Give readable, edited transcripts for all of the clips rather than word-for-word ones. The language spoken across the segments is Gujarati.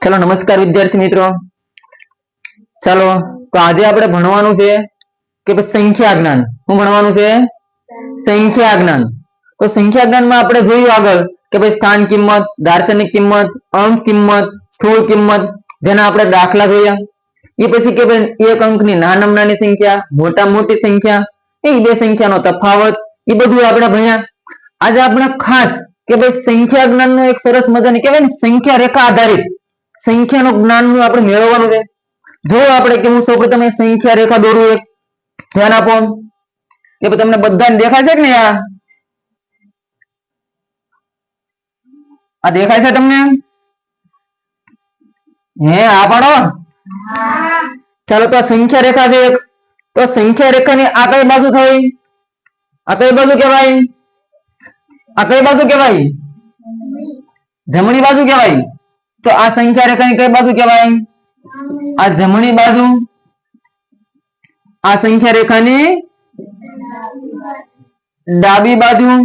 चलो नमस्कार विद्यार्थी मित्रों। चलो तो आज આપણે ભણવાનું છે કે સંખ્યા જ્ઞાન। શું ભણવાનું છે? સંખ્યા જ્ઞાન। તો સંખ્યા જ્ઞાનમાં આપણે જોયું આગળ કે ભાઈ સ્થાન કિંમત, દાર્શનિક કિંમત, અંક કિંમત, સ્થૂળ કિંમત, જેના આપણે દાખલા જોયા। એ પછી કે ભાઈ એક અંકની નાનામાં નાની સંખ્યા, મોટામાં મોટી સંખ્યા, એ બે સંખ્યાનો તફાવત, એ બધું આપણે ભણ્યા। આજે આપણે ખાસ કે ભાઈ સંખ્યા જ્ઞાનનો એક સરસ મજાની કહેવાય ને સંખ્યા રેખા આધારિત સંખ્યાનું જ્ઞાનનું આપણે મેળવવાનું છે। જો આપણે કે હું સૌપ્રથમ સંખ્યા રેખા દોરું, એક ધ્યાન આપો કે તમને બધાને દેખાય છે કે ને આ દેખાય છે તમને? હે આ પાડો। ચાલો તો સંખ્યા રેખા છે એક। તો સંખ્યા રેખાની આ કઈ બાજુ થઈ? આ કઈ બાજુ કહેવાય? આ કઈ બાજુ કહેવાય? જમણી બાજુ કહેવાય। तो आ संख्या रेखा कई बाजू कहवाय? आ जमणी बाजू। आ संख्या रेखा ने डाबी बाजू।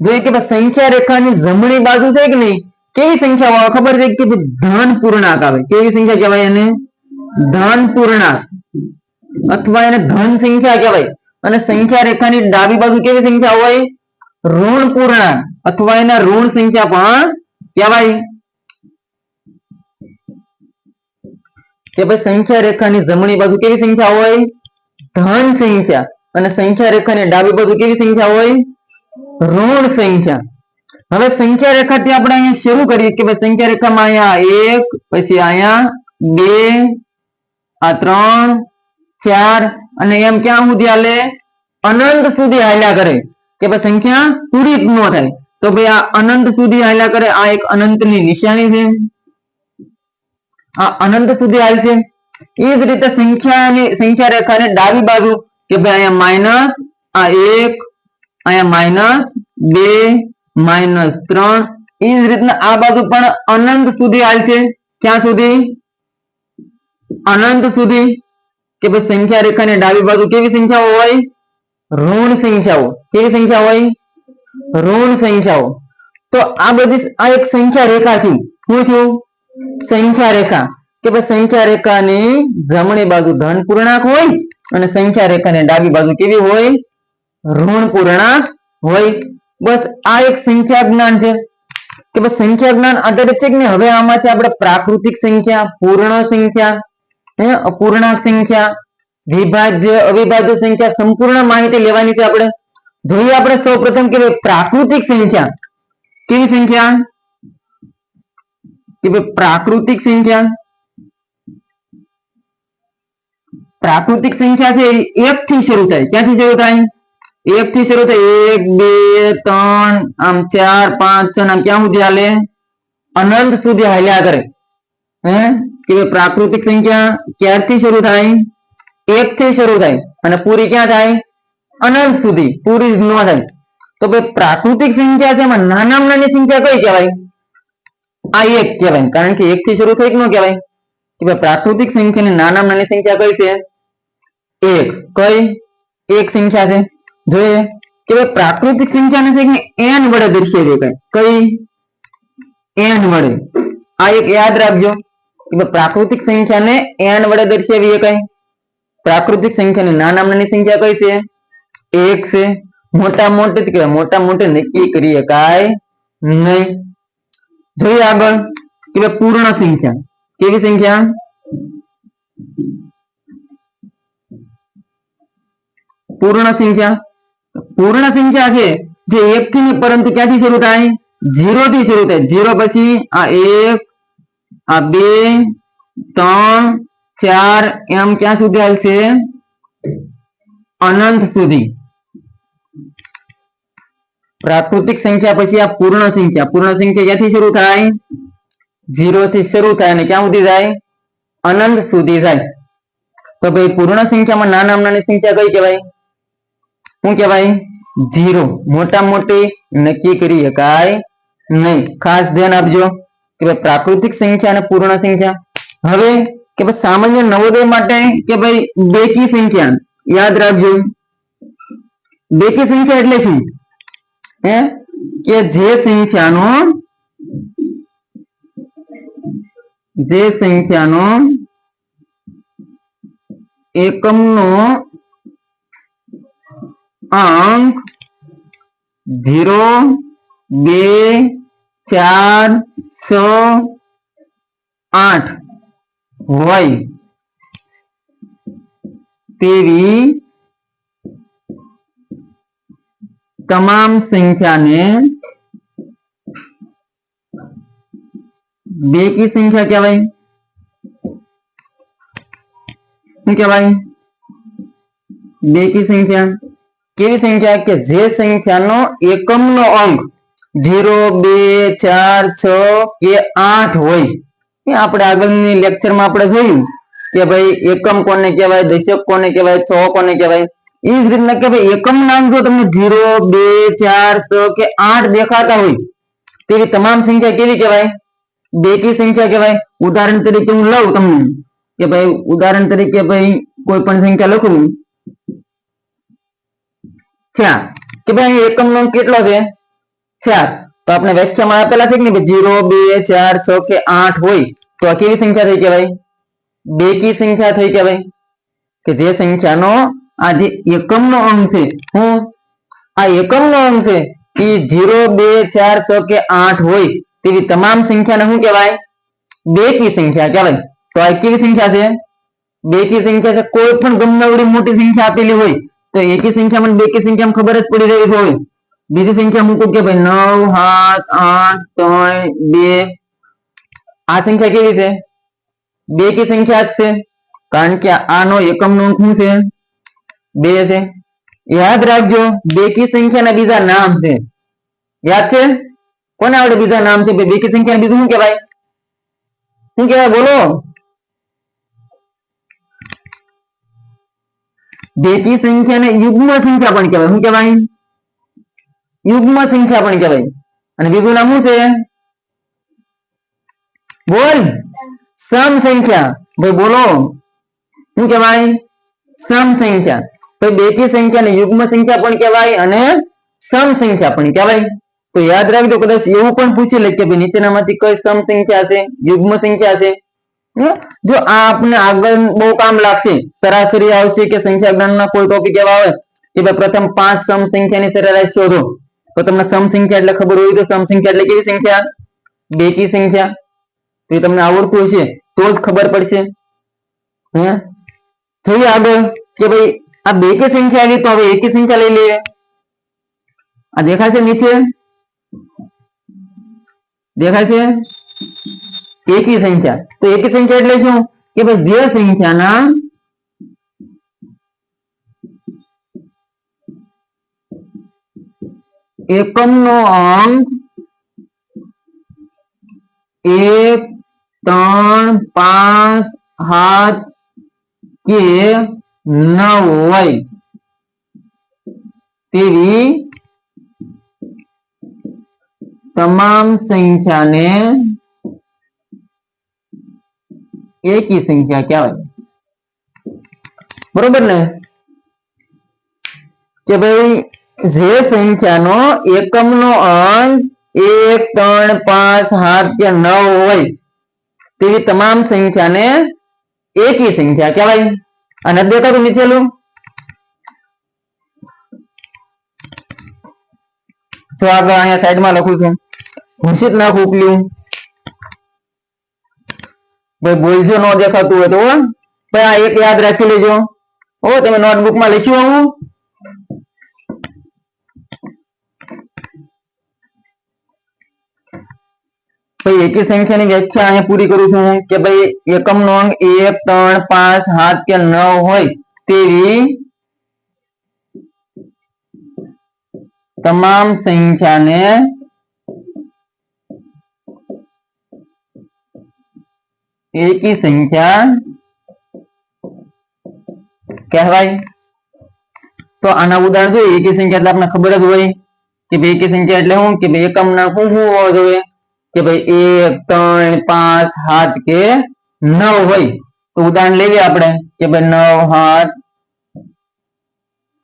जो कि संख्या रेखा ने जमणी बाजू है कि नहीं, केवी संख्या खबर है कि धन पूर्णांक आवे। केवी संख्या कहवाय? एने धन पूर्णांक अथवा एने धन संख्या कहवाय। અને સંખ્યા રેખાની ડાબી બાજુ કેવી સંખ્યા હોય? ઋણ પૂર્ણાંક अथवा एना ऋण संख्या પણ કહેવાય। કે ભાઈ સંખ્યા રેખાની જમણી બાજુ કેવી સંખ્યા હોય? ધન સંખ્યા। અને સંખ્યા રેખાની ડાબી બાજુ કેવી સંખ્યા હોય? ઋણ સંખ્યા। હવે સંખ્યા રેખાથી આપણે અહીંયા શરૂ કરીએ કે ભાઈ સંખ્યા રેખામાં અહીંયા 1, પછી અહીંયા 2, આ 3, 4 અને એમ ક્યાં સુધી હાલે? અનંત સુધી હાલ્યા કરે કે ભાઈ સંખ્યા પૂરી જ ન થાય। तो भाई आ अनंत सुधी हाल्या करे। आ एक अनंत नी निशानी है। आ अनंत सुधी हाल छे। ए ज रीते संख्या रेखा ने डाबी बाजू के भाई अहींया माइनस आ 1, अहींया माइनस 2, माइनस 3, ए ज रीतना आ बाजू पण अनंत सुधी हाल छे। क्या सुधी? अनंत सुधी। के भाई संख्या रेखा ने डाबी बाजू केवी संख्या होय? ऋण संख्या हो। केवी संख्या होय? ऋण संख्याओं। तो आ बधी आ एक संख्या रेखा थी। શું થયું? સંખ્યા રેખા। કે ભાઈ સંખ્યા રેખાની જમણી બાજુ ધન પૂર્ણાંક હોય અને સંખ્યા રેખાની ડાબી બાજુ કેવી હોય? ઋણ પૂર્ણાંક હોય। બસ આ એક સંખ્યા જ્ઞાન છે કે ભાઈ સંખ્યા જ્ઞાન આધારિત છે કે નહીં। હવે આમાંથી આપણે પ્રાકૃતિક સંખ્યા, પૂર્ણ સંખ્યા, અપૂર્ણાંક संख्या, વિભાજ્ય, અવિભાજ્ય સંખ્યા સંપૂર્ણ માહિતી લેવાની છે આપણે। જોઈએ આપણે સૌપ્રથમ કે પ્રાકૃતિક સંખ્યા કેવી સંખ્યા? કે પ્રાકૃતિક સંખ્યા, પ્રાકૃતિક સંખ્યા છે 1 થી શરૂ થાય। ક્યાંથી શરૂ થાય? 1 થી શરૂ થાય। 1, 2, 3 આમ 4, 5, 6 આમ ક્યાં સુધી હાલે? અનંત સુધી હાલ્યા કરે। હે કે પ્રાકૃતિક સંખ્યા ક્યારથી શરૂ થાય? 1 થી શરૂ થાય અને પૂરી ક્યાં થાય? अनंत सुधी पूरी न थाय। तो भाई प्राकृतिक संख्या છે એમાં નાનામાં નાની સંખ્યા કઈ કહેવાય? આ 1 કહેવાય। કારણ કે 1 થી શરૂ થઈ કે ન કહેવાય? કે ભાઈ प्राकृतिक संख्याની નાનામાં નાની સંખ્યા કઈ છે? 1। કઈ? 1 संख्या છે। જોઈએ કે ભાઈ प्राकृतिक संख्याને છે કે n વડે દર્શાવી શકાય। કઈ? n વડે। આ એક યાદ રાખજો કે ભાઈ प्राकृतिक संख्याને n વડે દર્શાવી શકાય। प्राकृतिक संख्याની નાનામાં નાની સંખ્યા કઈ છે? 1 से। मोटा मोटी के मोटा मोटे नक्की करी शकाय नहीं। જોઈએ આગળ કે પૂર્ણ સંખ્યા કેવી સંખ્યા? પૂર્ણ સંખ્યા। પૂર્ણ સંખ્યા છે જે 1 થી નહીં પરંતુ ક્યાંથી શરૂ થાય? 0 થી શરૂ થાય। 0 પછી આ 1, આ 2, 3, 4 એમ ક્યાં સુધી હાલશે? अनंत सुधी। प्राकृतिक संख्या પછી આ પૂર્ણ સંખ્યા। પૂર્ણ સંખ્યા ક્યાંથી શરૂ થાય? 0 થી શરૂ થાય અને ક્યાં સુધી જાય? અનંત સુધી જાય। તો ભાઈ પૂર્ણ સંખ્યામાં નાનામાં નાની સંખ્યા કઈ કહેવાય? શું કહેવાય? 0। મોટા મોટી નક્કી કરી શકાય નહીં। ખાસ ધ્યાન આપજો કે ભાઈ પ્રાકૃતિક સંખ્યા અને પૂર્ણ સંખ્યા। હવે કે ભાઈ સામાન્ય નવોદય માટે કે ભાઈ બેકી સંખ્યા याद રાખજો। બેકી સંખ્યા એટલે શું? કે જે સંખ્યાનો જે સંખ્યાનો એકમનો અંક 0, 2, 4, 6, 8 હોય તેવી તમામ સંખ્યાને બેકી સંખ્યા કહેવાય. શું કહેવાય? બેકી સંખ્યા. કેવી સંખ્યા? કે જે સંખ્યાનો એકમનો અંક 0, 2, 4, 6 કે 8 હોય. આપણે આગળની લેક્ચરમાં આપણે જોયું કે ભાઈ એકમ કોને કહેવાય, દશક કોને કહેવાય, છ કોને કહેવાય. એ જ રીતના કે ભાઈ એકમ નામ જો તમને 0, 2, 4, 6 કે 8 દેખાતા હોય તેવી તમામ સંખ્યા કેવી કહેવાય? બેકી સંખ્યા કહેવાય. ઉદાહરણ તરીકે હું લઉં તમને કે ભાઈ ઉદાહરણ તરીકે ભાઈ કોઈ પણ સંખ્યા લખું 4 કે ભાઈ એકમનો અંક કેટલો છે? 4. તો આપણે વ્યાખ્યામાં આપેલા છે કે 0, 2, 4, 6 કે 8 હોય તો આ કેવી સંખ્યા થઈ કહેવાય? બેકી સંખ્યા થઈ કહેવાય. કે જે સંખ્યાનો આ જે એકમનો અંક છે, હું આ એકમનો અંક છે એ 0, 2, 4, 6 કે 8 હોય તેવી તમામ સંખ્યાને શું કહેવાય? બેકી સંખ્યા કહેવાય. તો આ કેવી સંખ્યા છે? બેકી સંખ્યા છે. કોઈ પણ ગમે એવડી મોટી સંખ્યા આપેલી હોય તો એકી સંખ્યામાં બેકી સંખ્યામાં ખબર જ પડી રહી હોય. બીજી સંખ્યા મૂકો કે ભાઈ 9, 7, 8, 3, 2 આ સંખ્યા કેવી છે? બેકી સંખ્યા જ છે. કારણ કે આનો એકમનો અંક શું છે? 2 છે. યાદ રાખજો બેકી સંખ્યાના બીજા નામ છે. યાદ છે? કોને આવડે બીજા નામ છે? બેકી સંખ્યાને બીજું શું કહેવાય? શું કહેવાય? બોલો. બેકી સંખ્યાને યુગ્મ સંખ્યા પણ કહેવાય. શું કહેવાય? યુગ્મ સંખ્યા પણ કહેવાય. અને બીજું નામ શું છે? બોલ. સમ સંખ્યા. ભાઈ બોલો. શું કહેવાય? સમ સંખ્યા. ભાઈ બેકી સંખ્યાને યુગ્મ સંખ્યા પણ કહેવાય અને સમ સંખ્યા પણ કહેવાય. તો યાદ રાખજો કદાચ એવું પણ પૂછી લે કે ભાઈ નીચેનામાંથી કઈ સમ સંખ્યા છે, યુગ્મ સંખ્યા છે. જો આ આપણને આગળ બહુ કામ લાગશે. સરાસરી આવશે કે સંખ્યા જ્ઞાનના કોઈ ટોપિક એવા આવે કે ભાઈ પ્રથમ 5 સમ સંખ્યાની સરેરાશ શોધો તો તમને સમ સંખ્યા એટલે ખબર હોય તો સમ સંખ્યા એટલે કેવી સંખ્યા? બેકી સંખ્યા. તો એ તમને આવડતું હશે તો જ ખબર પડશે. જોઈએ આગળ કે ભાઈ આ બેકી સંખ્યા આવી તો હવે એકી સંખ્યા લઈ લઈએ. આ દેખાય છે નીચે? દેખાય છે? એકી સંખ્યા. તો એકી સંખ્યા એટલે શું? કે ભાઈ જે સંખ્યાના એકમનો અંક 1, 3, 5, 7 કે 9 હોય તેવી તમામ સંખ્યાને એકી સંખ્યા કહેવાય. બરોબર ને? કે ભાઈ જે સંખ્યાનો એકમનો અંક 1, 3, 5, 7 કે 9 હોય તેવી તમામ સંખ્યાને એકી સંખ્યા કહેવાય. અને દેખાતું નીચેલું જો આગળ અહીંયા સાઈડમાં લખું છું ઘૂંસી જ નાખું ઉપલું. ભાઈ બોલજો ન દેખાતું હોય તો ભાઈ આ એક યાદ રાખી લેજો. તમે નોટબુકમાં લખ્યું હું ભાઈ એકી સંખ્યાની વ્યાખ્યા અહીંયા પૂરી કરું છું કે ભાઈ એકમનો અંક 1, 3, 5, 7 કે 9 હોય તેવી તમામ સંખ્યાને એકી સંખ્યા કહેવાય. તો આના ઉદાહરણ જોઈએ. એકી સંખ્યા એટલે આપણને ખબર જ હોય કે ભાઈ એકી સંખ્યા એટલે શું? કે ભાઈ એકમના શું શું હોવો જોઈએ? કે ભાઈ 1, 3, 5, 7 કે 9 હોય. તો ઉદાહરણ લઈએ આપણે કે ભાઈ 9, 7,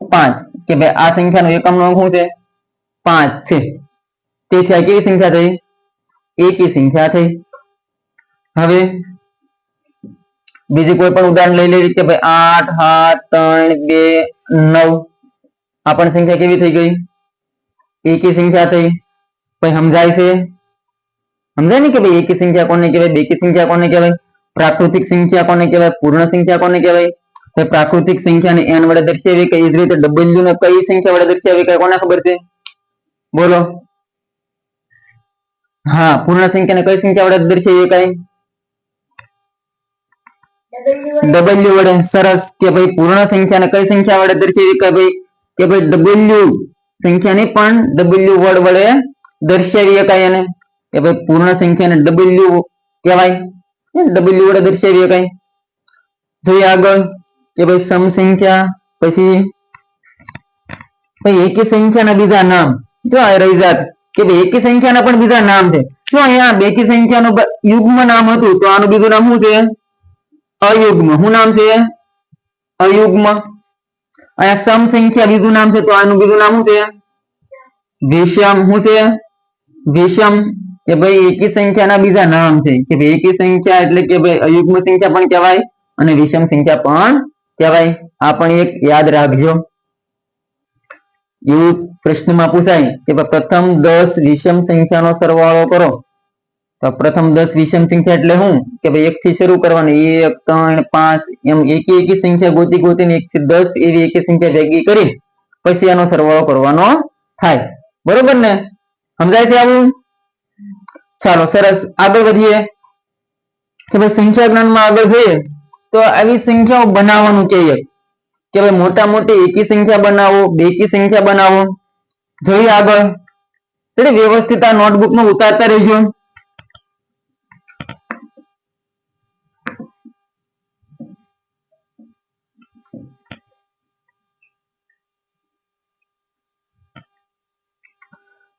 5 કે ભાઈ આ સંખ્યાનો એકમનો અંક શું છે? 5 છે. તેથી આ કેવી સંખ્યા થઈ? એકી સંખ્યા થઈ. હવે બીજું કોઈ પણ ઉદાહરણ લઈ લઈએ કે ભાઈ 8 7 3 2 9 આ પણ સંખ્યા કેવી થઈ ગઈ? એકી સંખ્યા થઈ. ભાઈ સમજાય છે? સમજાય ને કે ભાઈ એકી સંખ્યા કોને કહેવાય, બેકી સંખ્યા કોને કહેવાય, પ્રાકૃતિક સંખ્યા કોને કહેવાય, પૂર્ણ સંખ્યા કોને કહેવાય? પ્રાકૃતિક સંખ્યાને n વડે દર્શાવી કઈ જ રીતે w ને કઈ સંખ્યા વડે દર્શાવી કઈ કોને ખબર છે? બોલો. હા, પૂર્ણ સંખ્યાને કઈ સંખ્યા વડે દર્શાવી કઈ? w વડે. સરસ. કે ભાઈ પૂર્ણ સંખ્યાને કઈ સંખ્યા વડે દર્શાવી કે ભાઈ w સંખ્યાને પણ w વર્ડ વડે દર્શાવી શકાય. એને કે ભાઈ પૂર્ણ સંખ્યાને w કહેવાય, w વડે દર્શાવી શકાય. જોઈએ આગળ કે ભાઈ સમ સંખ્યા, પછી એકી સંખ્યાના બીજા નામ. જો આ રહી જાત કે ભાઈ એકી સંખ્યાના પણ બીજા નામ છે. જો અહીંયા બેકી સંખ્યાનું યુગ્મ નામ હતું તો આનું બીજું નામ શું છે? અયુગ્મ. શું નામ છે? અયુગ્મ. અહીંયા સમ સંખ્યા બીજું નામ છે તો આનું બીજું નામ શું છે? વિષમ. શું છે? વિષમ. કે ભાઈ એકી સંખ્યાના બીજા નામ છે કે ભાઈ એકી સંખ્યા એટલે કે ભાઈ અયુગ્મ સંખ્યા પણ કહેવાય અને વિષમ સંખ્યા પણ કહેવાય. આ પણ એક યાદ રાખજો. એવું પ્રશ્નમાં પૂછાય કે પ્રથમ 10 વિષમ સંખ્યાનો સરવાળો કરો. તો પ્રથમ 10 વિષમ સંખ્યા એટલે શું? કે ભાઈ 1 થી શરૂ કરવાની, 1 3 5 એમ એકી સંખ્યા ગોતીને 1 થી 10 એવી એકી સંખ્યા ભેગી કરી પછી આનો સરવાળો કરવાનો થાય. બરોબર ને? સમજાય છે આવું? ચાલો સરસ, આગળ વધીએ કે ભાઈ સંખ્યા જ્ઞાનમાં આગળ જોઈએ તો આવી સંખ્યાઓ બનાવવાનું કહીએ કે ભાઈ મોટા મોટી એકી સંખ્યા બનાવો, બેકી સંખ્યા બનાવો. જોઈએ આગળ. એટલે વ્યવસ્થિત આ નોટબુકમાં ઉતારતા રહેજો.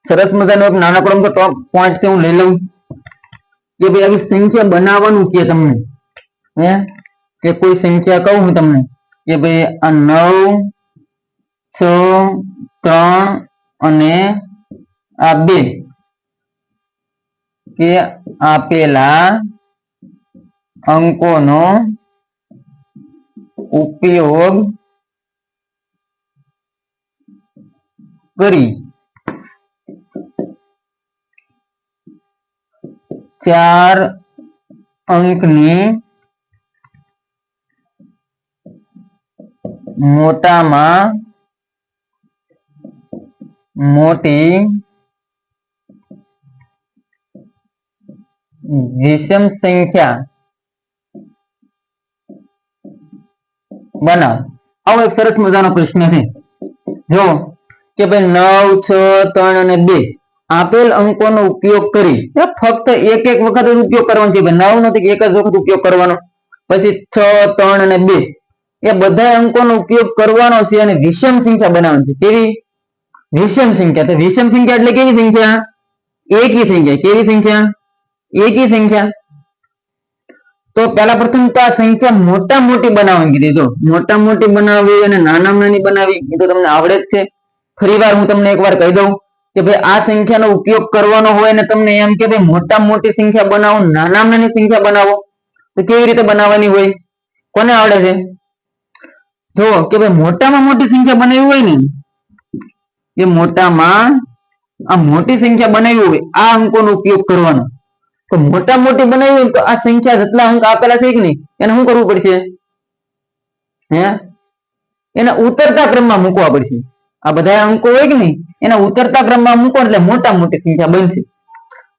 સરસ મજાનો એક નાનકડો ટોપ પોઈન્ટ છે હું લઈ લઉં કે ભાઈ આવી સંખ્યા બનાવવાનું કે તમને કે કોઈ સંખ્યા કહું હું તમને કે ભાઈ આ 9 6 3 અને આ 2 કે આપેલા અંકોનો ઉપયોગ કરી 4 અંકની મોટામાં મોટી વિષમ સંખ્યા બનાવ. આવો એક સરસ મજાનો પ્રશ્ન છે. જો કે ભાઈ 9 6 3 અને 2 આપેલ અંકોનો ઉપયોગ કરી ફક્ત એક વખત જ ઉપયોગ કરવાનો છે. 9 નથી કે એક જ વખત ઉપયોગ કરવાનો. પછી 6 3 અને 2 એ બધા અંકોનો ઉપયોગ કરવાનો છે અને વિષમ સંખ્યા બનાવવાની છે. કેવી? વિષમ સંખ્યા. તો વિષમ સંખ્યા એટલે કેવી સંખ્યા? એકી સંખ્યા. કેવી સંખ્યા? એકી સંખ્યા. તો પહેલા પ્રથમ તો આ સંખ્યા મોટા મોટી બનાવવાની કીધી. જો મોટા મોટી બનાવી અને નાના નાની બનાવી એ તો તમને આવડે જ છે. ફરીવાર હું તમને એકવાર કહી દઉં કે ભાઈ આ સંખ્યાનો ઉપયોગ કરવાનો હોય ને તમને એમ કે ભાઈ મોટા મોટી સંખ્યા બનાવો, નાના નાની સંખ્યા બનાવો, તો કેવી રીતે બનાવવાની હોય? કોને આવડે છે? જો કે ભાઈ મોટામાં મોટી સંખ્યા બનાવી હોય ને એ મોટામાં આ મોટી સંખ્યા બનાવી હોય આ અંકોનો ઉપયોગ કરવાનો. તો મોટા મોટી બનાવી હોય તો આ સંખ્યા જેટલા અંક આપેલા છે કે નહીં એને શું કરવું પડશે? એના ઉતરતા ક્રમમાં મૂકવા પડશે. આ બધા અંકો હોય કે નહીં એના ઉતરતા ક્રમમાં મૂકો એટલે મોટા મોટી સંખ્યા બનશે.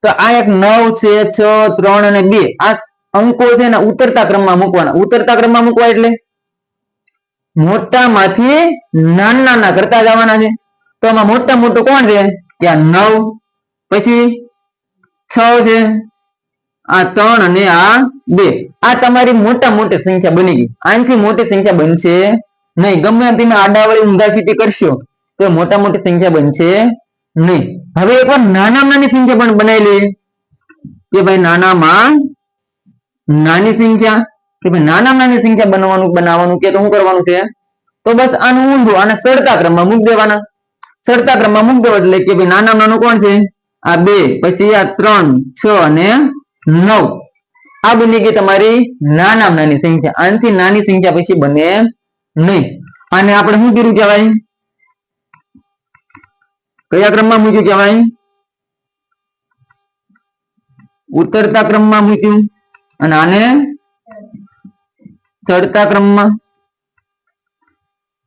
તો આ એક 9 છે, 6 3 અને 2 આ અંકો છે એના ઉતરતા ક્રમમાં મૂકવાના. ઉતરતા ક્રમમાં મૂકવા એટલે મોટામાંથી નાના કરતા જવાના છે. તો આમાં મોટા મોટું કોણ છે? કે આ 9, પછી 6 છે, આ 3 અને આ 2. આ તમારી મોટા મોટી સંખ્યા બની ગઈ. આનાથી મોટી સંખ્યા બનશે નહીં. ગમે તમે આડાવળી ઊંધા સીધી કરશો તો મોટા મોટી સંખ્યા બનશે નહીં. હવે એકવાર નાના નાની સંખ્યા પણ બનાવી લઈએ કે ભાઈ નાનામાં નાની સંખ્યા. કે ભાઈ નાના નાની સંખ્યા બનાવવાનું કે તો શું કરવાનું છે? તો બસ આનું ઊંધું આને સડતા ક્રમમાં મૂકી દેવાના. સડતા ક્રમમાં મૂકી દેવા એટલે કે ભાઈ નાના નાનું કોણ છે? આ 2, પછી આ 3 6 અને 9. આ બની ગઈ તમારી નાનામાં નાની સંખ્યા. આનાથી નાની સંખ્યા પછી બને નહીં. આને આપણે શું કર્યું કહેવાય? કયા ક્રમમાં મૂક્યું કહેવાય? ઉતરતા ક્રમમાં મૂક્યું. અને આને ચડતા ક્રમમાં.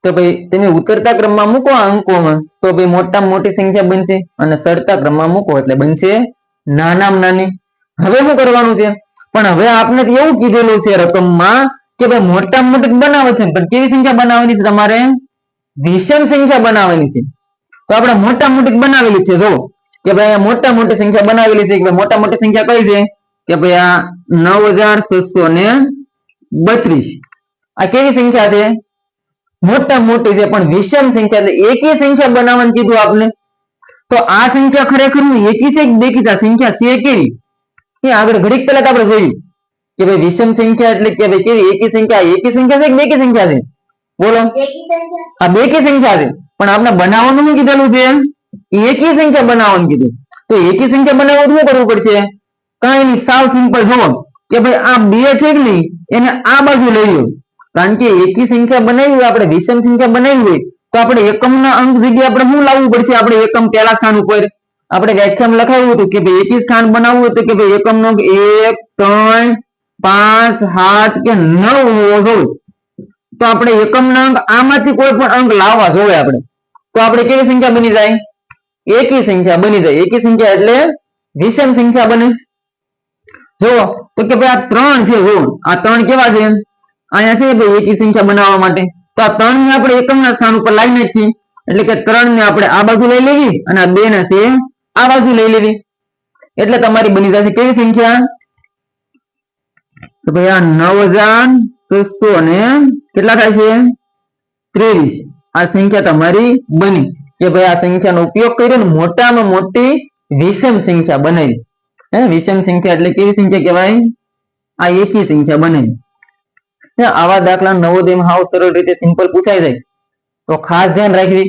તો ભાઈ તમે ઉતરતા ક્રમમાં મૂકો અંકોમાં તો ભાઈ મોટામાં મોટી સંખ્યા બનશે, અને ચડતા ક્રમમાં મૂકો એટલે બનશે નાનામાં નાની. હવે શું કરવાનું છે? પણ હવે આપણે એવું કીધેલું છે રકમમાં કે ભાઈ મોટામાં મોટી બનાવે છે, પણ કેવી સંખ્યા બનાવવાની છે? તમારે વિષમ સંખ્યા બનાવવાની છે. તો આપણે મોટા મોટી બનાવેલી છે. જો કે ભાઈ મોટા મોટી સંખ્યા બનાવેલી છે. કે મોટા મોટી સંખ્યા કઈ છે? કે ભાઈ આ 9632. આ કેવી સંખ્યા છે? મોટા મોટી છે, પણ વિષમ સંખ્યા એટલે એકી સંખ્યા બનાવવાનું કીધું આપને. તો આ સંખ્યા ખરેખર એકી છે કે બેકી છે? સંખ્યા છે કેવી? એ આગળ ઘડીક પહેલા આપણે જોયું કે ભાઈ વિષમ સંખ્યા એટલે કે ભાઈ કેવી? એકી સંખ્યા. એકી સંખ્યા છે કે બેકી સંખ્યા છે? બોલો. આ બેકી સંખ્યા છે, પણ આપણે બનાવવાનું શું કીધેલું છે? એકી સંખ્યા બનાવવાનું કીધું. તો એકી સંખ્યા બનાવવા શું કરવું પડશે? કઈ નહીં, સાવ સિમ્પલ. જુઓ કે ભાઈ આ બે છે કે નહીં, એને આ બાજુ લઈ લો. કારણ કે એકી સંખ્યા બનાવી હોય, આપણે વિષમ સંખ્યા બનાવી હોય તો આપણે એકમના અંક જગ્યાએ આપણે શું લાવવું પડશે? આપણે એકમ પહેલા સ્થાન ઉપર આપણે વ્યાખ્યામાં લખાવ્યું હતું કે ભાઈ એકી સ્થાન બનાવવું હતું કે ભાઈ એકમનો અંક 1, 3, 5, 7 કે 9 હોવો જોઈએ. તો આપણે એકમના અંક આમાંથી કોઈ પણ અંક લાવવા જોઈએ આપણે. તો આપણે કેવી સંખ્યા બની જાય? એકી સંખ્યા બની જાય. એકી સંખ્યા એટલે વિષમ સંખ્યા બને. જો તો કે ભાઈ આ 3 છે. જો આ 3 કેવા છે? અહીંયા છે ભાઈ એકી સંખ્યા બનાવવા માટે. તો આ 3 ને આપણે એકમના સ્થાન ઉપર લાવી નાખીએ એટલે કે 3 ને આપણે આ બાજુ લઈ લેવી અને આ 2 ને છે આ બાજુ લઈ લેવી. એટલે તમારી બની જશે કેવી સંખ્યા? તો ભાઈ આ 9600 ને કેટલા થાય છે? 23. આ સંખ્યા તમારી બની કે ભાઈ આ સંખ્યાનો ઉપયોગ કર્યો ને મોટામાં મોટી વિષમ સંખ્યા બનાવી. વિષમ સંખ્યા એટલે કેવી સંખ્યા કહેવાય? આ એકી સંખ્યા બનાવી. આવા દાખલા નવોદયમાં હાવ સરળ રીતે સિમ્પલ પૂછાઈ જાય. તો ખાસ ધ્યાન રાખવી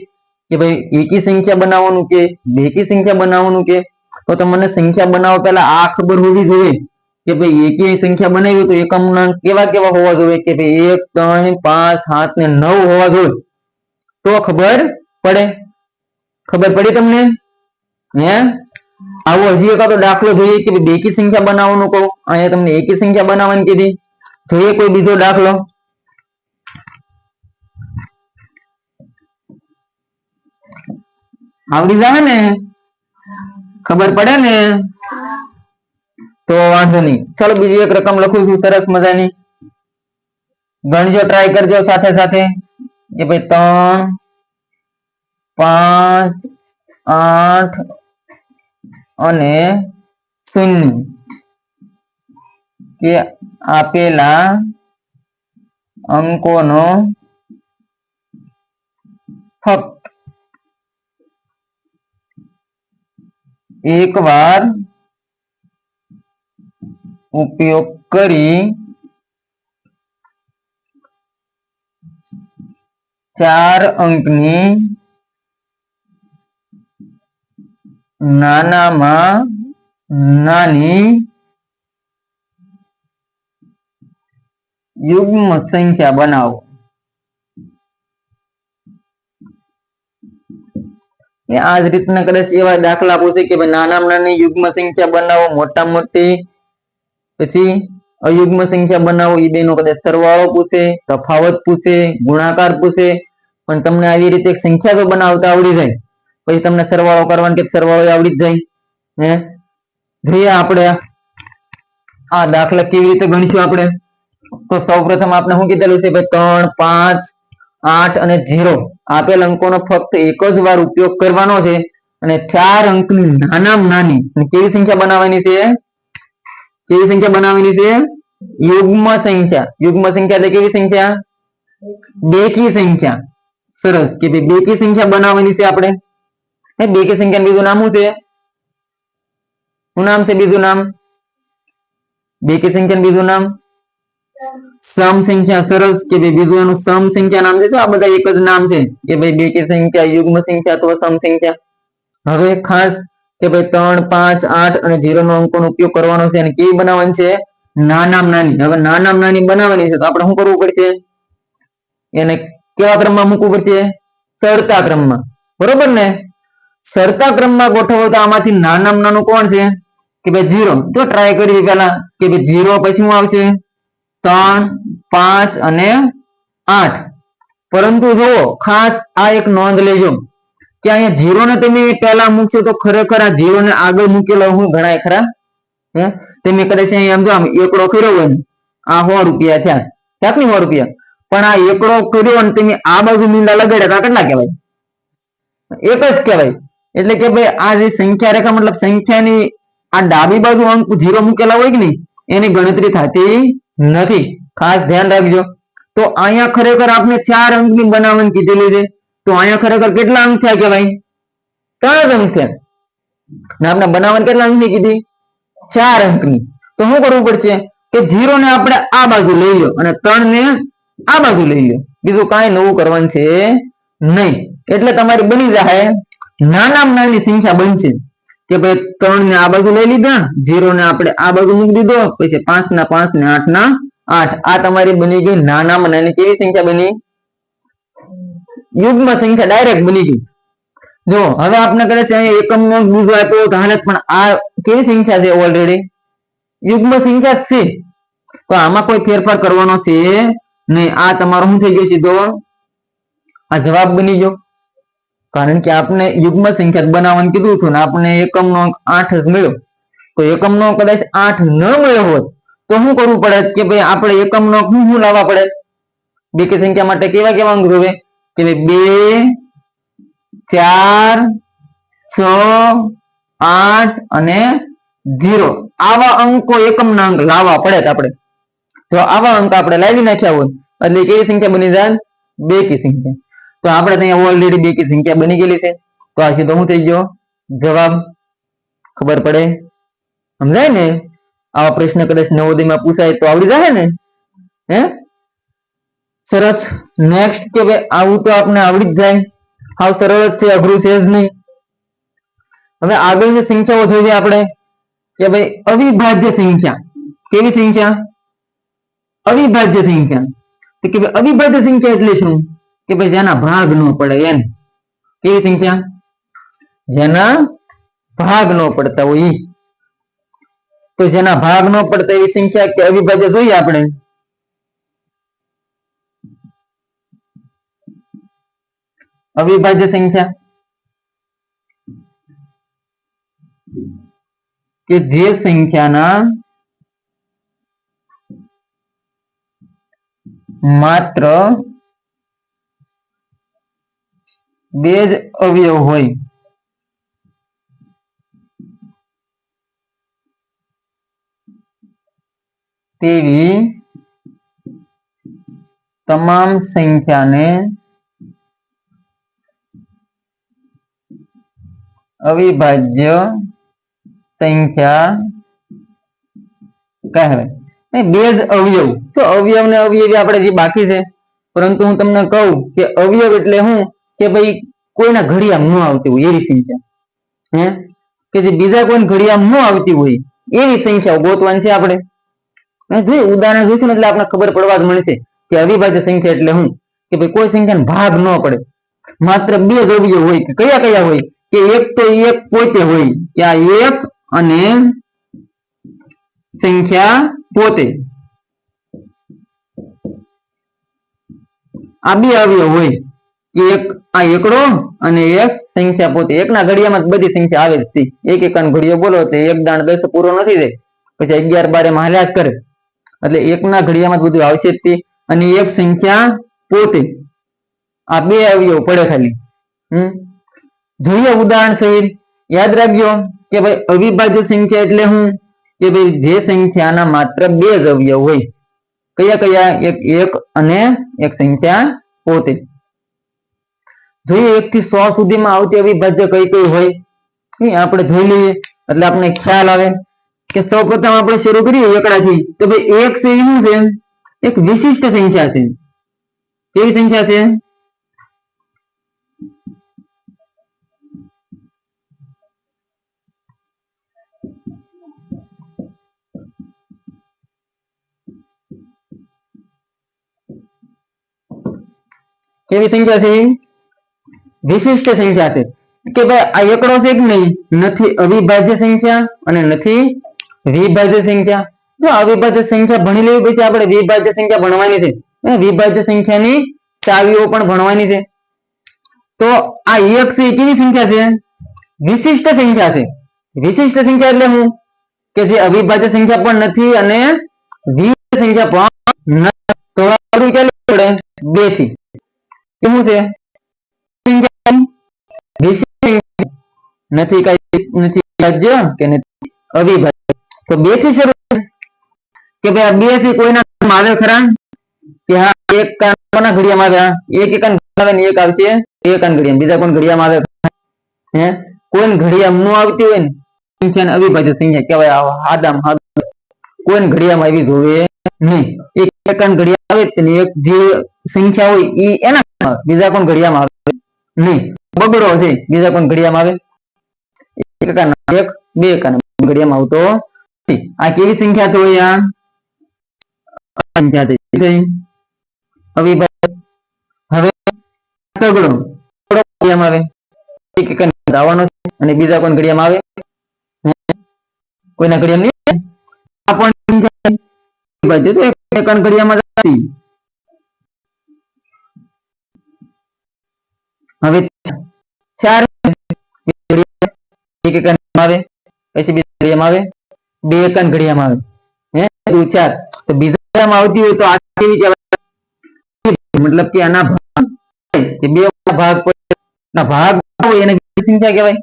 કે ભાઈ એકી સંખ્યા બનાવવાનું કે બેકી સંખ્યા બનાવવાનું કે. તો તમને સંખ્યા બનાવવા પહેલા આ ખબર હોવી જોઈએ કે ભાઈ એકી સંખ્યા બનાવી તો એકમના કેવા કેવા હોવા જોઈએ કે ભાઈ 1, 3, 5, 7 ને 9 હોવા જોઈએ. તો ખબર પડે. ખબર પડી તમને? હે આવો હજી એકાદો દાખલો જોઈએ કે બેકી સંખ્યા બનાવવાનું કહું, અહીંયા તમને એકી સંખ્યા બનાવવાની કીધી. જોઈએ કોઈ બીજો દાખલો? આવડી જાય ને? ખબર પડે ને? તો વાંધો નહીં. ચલો બીજી એક રકમ લખું છું સરસ મજાની. ગણજો, ટ્રાય કરજો સાથે સાથે કે ભાઈ 3, 5, 8 અને 0 કે આપેલા અંકોનો ફક્ત એકવાર ઉપયોગ કરી 4 અંકની નાનામાં નાની યુગ્મ સંખ્યા બનાવો. આ જ રીતના કદાચ એવા દાખલા પૂછે કે ભાઈ નાનામાં નાની યુગ્મ સંખ્યા બનાવો, મોટામાં મોટી પછી અયુગ્મ સંખ્યા બનાવો. એ બેનો કદાચ સરવાળો પૂછે, તફાવત પૂછે, ગુણાકાર પૂછે. પણ તમને આવી રીતે સંખ્યા તો બનાવતા આવડી જાય પછી તમને સરવાળો કરવાનો કે સરવાળો આવડી જ જાય. જોઈએ આપણે આ દાખલા કેવી રીતે ગણીશું આપણે. તો સૌપ્રથમ આપણે શું કીધેલું છે? 3, 5, 8 અને 0 આપેલ અંકોનો ફક્ત એક જ વાર ઉપયોગ કરવાનો છે અને 4 અંકની નાનામાં નાની કેવી સંખ્યા બનાવવાની છે? કેવી સંખ્યા બનાવવાની છે? યુગ્મ સંખ્યા. યુગ્મ સંખ્યા એટલે કેવી સંખ્યા? બેકી સંખ્યા. સરસ કે ભાઈ બેકી સંખ્યા બનાવવાની છે આપણે. બેકી સંખ્યા બીજું નામ શું છે? શું નામ છે બીજું નામ? બેકી સંખ્યા બીજું નામ સમ સંખ્યા. સરસ કે ભાઈ બીજું એનું સમ સંખ્યા નામ છે. તો આ બધા એક જ નામ છે કે ભાઈ બેકી સંખ્યા, યુગ્મ સંખ્યા તો સમ સંખ્યા. હવે ખાસ કે ભાઈ 3, 5, 8 અને 0 નો અંકોનો ઉપયોગ કરવાનો છે અને કેવી બનાવવાની છે? નાનામાં નાની. હવે નાનામાં નાની બનાવવાની છે તો આપણે શું કરવું પડશે? એને કેવા ક્રમમાં મૂકવું પડશે? સરતા ક્રમમાં. બરોબર ને? સરતા ક્રમમાં ગોઠવો તો આમાંથી નાનામાં નાનું કોણ છે? કે ભાઈ 0. તો ટ્રાય કરીએ પેલા કે ભાઈ 0 પછી શું આવશે? 3, 5 અને 8. પરંતુ જુઓ ખાસ આ એક નોંધ લેજો કે અહીંયા 0 ને તમે પહેલા મૂકશો તો ખરેખર આ 0 ને આગળ મૂકેલો હું ગણાય ખરા? તમે કદાચ અહીંયા જો આમ એકડો કર્યો હોય આ 100 રૂપિયા થયા. ક્યાંકની 100 રૂપિયા? પણ આ એકડો કર્યો અને તમે આ બાજુ મીંડા લગાડ્યા તો કેટલા કહેવાય? એક જ કહેવાય. એટલે કે ભાઈ આ જે સંખ્યા રેખા મતલબ સંખ્યાની આ ડાબી બાજુ અંક 0 મૂકેલા હોય કે નહીં એની ગણતરી થતી નથી. ખાસ ધ્યાન રાખજો. તો અહીંયા ખરેખર આપણે 4 અંકની બનાવવાની કીધેલી છે. તો અહીંયા ખરેખર કેટલા અંક થયા કહેવાય? 3 અંક થયા. ને આપણે બનાવવાની કેટલા અંકની કીધી? 4 અંકની. તો શું કરવું પડશે કે 0 ને આપણે આ બાજુ લઈ લો અને 3 ને આ બાજુ લઈ લો. બીજું કાંઈ નવું કરવાનું છે નહીં. એટલે તમારી બની જાય નાનામાં નાની સંખ્યા બનશે કે ભાઈ 3 ને આ બાજુ લઈ લીધા, 0 ને આપણે આ બાજુ મૂકી દીધો, પછી 5 ના 5 ને 8 ના 8. આ તમારી બની ગઈ નાનામાં નાની કેવી સંખ્યા બની? યુગ્મ સંખ્યા ડાયરેક્ટ બની ગઈ. જો હવે આપણે કરે છે એકમ નો બીજો આપ્યો તો હાલે, પણ આ કેવી સંખ્યા છે? ઓલરેડી યુગ્મ સંખ્યા છે. તો આમાં કોઈ ફેરફાર કરવાનો છે નહીં. આ તમારો શું થઈ ગયો? સીધો આ જવાબ બની ગયો. કારણ કે આપણે યુગ્મ સંખ્યા બનાવવાનું કીધું હતું ને આપણે એકમ નો 8 જ મળ્યો. તો એકમ નો કદાચ 8 ન મળ્યો હોત તો શું કરવું પડે કે ભાઈ આપણે એકમ નો શું લાવવા પડે? બેકી સંખ્યા માટે કેવા કેવા અંક જોવે કે ભાઈ 2, 4, 6, 8 અને 0. આવા અંકો એકમ ના અંક લાવવા પડે. આપણે જો આવા અંક આપણે લાવી નાખ્યા હોય એટલે કેવી સંખ્યા બની જાય? બેકી સંખ્યા. તો આપણે ત્યાં ઓલરેડી બેકી સંખ્યા બની ગયેલી છે. તો આ સીધો શું થઈ ગયો? જવાબ. ખબર પડે? સમજાય ને? આવા પ્રશ્ન કદાચ નવોદયમાં પૂછાય તો આવડી જાય ને? હે સરસ. નેક્સ્ટ કે ભાઈ આવું તો આપણે આવડી જ જાય. હાવ સરળ જ છે, અઘરું છે જ નહીં. હવે આગળની સંખ્યાઓ જોઈએ આપણે કે ભાઈ અવિભાજ્ય સંખ્યા. કેવી સંખ્યા? અવિભાજ્ય સંખ્યા. તો કે ભાઈ અવિભાજ્ય સંખ્યા એટલે શું? કે ભાઈ જેના ભાગ ન પડે એમ. કેવી સંખ્યા? જેના ભાગ ન પડતા હોય. તો જેના ભાગ ન પડતા એવી સંખ્યા કે અવિભાજ્ય જોઈએ આપણે. અવિભાજ્ય સંખ્યા કે જે સંખ્યાના માત્ર બે જ અવયવ હોય. તેવી તમામ સંખ્યાને અવિભાજ્ય સંખ્યા કહેવાય. બે જ અવયવ. તો અવયવ ને અવયવી આપણે જે બાકી છે, પરંતુ હું તમને કહું કે અવયવ એટલે શું કે ભાઈ કોઈના ઘડિયામાં ન આવતી હોય એવી સંખ્યા. કે જે બીજા કોઈ ઘડિયામાં ન આવતી હોય એવી સંખ્યાઓ ગોતવાની છે આપણે. જોઈ ઉદાહરણ જોઈશું ને એટલે આપણે ખબર પડવા જ મળશે કે અવિભાજ્ય સંખ્યા એટલે શું કે ભાઈ કોઈ સંખ્યાનો ભાગ ન પડે, માત્ર બે જ અવયવ હોય. કયા કયા હોય? કે એક તો એક પોતે હોય કે આ એક અને સંખ્યા પોતે. આ બે અવયવ હોય કે એક આ એકડો અને એક સંખ્યા પોતે. એકના ઘડિયામાં બધી સંખ્યા આવે જ. એક એકાનો ઘડિયો બોલો તો એક દાણ 10 પૂરો નથી થાય, પછી 11 12 માં હાલ્યા જ કરે. એટલે એકના ઘડિયામાં બધું આવશે જ. અને એક સંખ્યા પોતે. આ બે અવયવ પડે ખાલી. જોઈએ ઉદાહરણ સહિત. યાદ રાખજો કે ભાઈ અવિભાજ્ય સંખ્યા એટલે શું કે ભાઈ જે સંખ્યાના માત્ર બે જ અવયવ હોય. કયા કયા? એક અને એક સંખ્યા પોતે. જોઈએ 1 થી 100 સુધીમાં આવતી અવિભાજ્ય કઈ કઈ હોય આપણે જોઈ લઈએ એટલે આપણે ખ્યાલ આવે કે સૌપ્રથમ આપણે શરૂ કરીએ એકડાથી. તો ભાઈ એક છે શું છે? એક વિશિષ્ટ સંખ્યા છે. કેવી સંખ્યા છે? કેવી સંખ્યા છે? વિશિષ્ટ સંખ્યા છે કે ભાઈ આ એકડો છે કે નહીં, નથી અવિભાજ્ય સંખ્યા અને નથી વિભાજ્ય સંખ્યા. જો અવિભાજ્ય સંખ્યા ભણી લેવી પછી આપણે વિભાજ્ય સંખ્યા ભણવાની છે. વિભાજ્ય સંખ્યાની ચાવીઓ પણ ભણવાની છે. તો આ એક છે કેવી સંખ્યા છે? વિશિષ્ટ સંખ્યા છે. વિશિષ્ટ સંખ્યા એટલે શું કે જે અવિભાજ્ય સંખ્યા પણ નથી અને વિભાજ્ય સંખ્યા પણ નથી. તો આપણે ચાલુ પડે 2 થી શું છે? નથી કઈ નથી ભાજ્ય કે નથી અવિભાજ્ય. તો 2 થી શરૂ કે ભાઈ 2 થી કોઈના ઘડિયામાં આવે ખરા કે હા એક કોના ઘડિયામાં આવે? એક એકાન આવે ને એક આવશે એકાન ઘડિયામાં, બીજા કોણ ઘડિયામાં આવે? હે કોઈ ઘડિયામાં નો આવતી હોય ને સંખ્યાને અવિભાજ્ય સંખ્યા કહેવાય. આદામ કોઈ ઘડિયામાં આવી જોવે નહીં. એક એકાન ઘડિયામાં આવે ને એક જે સંખ્યા હોય એ એના બીજા કોણ ઘડિયામાં આવે નહીં. બગડો છે બીજા કોણ ઘડિયામાં આવે? એક બે એકાન ઘડિયામાં આવતો નથી. આ કેવી સંખ્યા તો આ સંખ્યા થઈ અવિભાજ્ય. હવે તગડો ઘડિયામાં આવે, એક એકાન આવવાનો છે અને બીજા કોણ ઘડિયામાં આવે? કોઈના ઘડિયામાં નહીં. આ પણ સંખ્યા અવિભાજ્ય તો એક એકાન ઘડિયામાં જતી. હવે 4 એક એકાન આવે પછી બીજા ઘડિયામાં આવે, બે એકાન ઘડિયામાં આવે. હે 4 તો બીજા આવતી હોય તો આ કેવી કહેવાય? મતલબ કે આના ભાગ કે બે ભાગ ના ભાગ હોય એને કેવી સંખ્યા કહેવાય?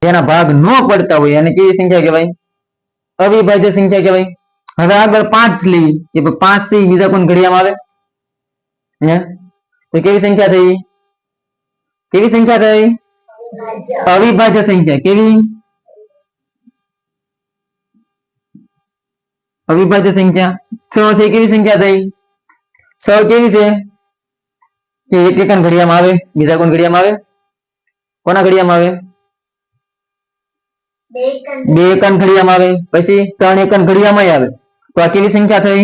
જેના ભાગ ન પડતા હોય એને કેવી સંખ્યા કહેવાય? અવિભાજ્ય સંખ્યા કહેવાય. હવે આગળ 5 લેવી કે 5 થી બીજા કોણ ઘડિયામાં આવે? હે તો કેવી સંખ્યા થઈ? કેવી સંખ્યા થઈ? અવિભાજ્ય સંખ્યા. કેવી? અવિભાજ્ય સંખ્યા. 6 છે કેવી સંખ્યા થઈ? 6 કેવી છે કે એક એકાન ઘડિયામાં આવે, બીજા કોણ ઘડિયામાં આવે? કોના ઘડિયામાં આવે? બે એકાન ઘડિયામાં આવે, પછી 3 એકાન ઘડિયામાં આવે. તો આ કેવી સંખ્યા થઈ?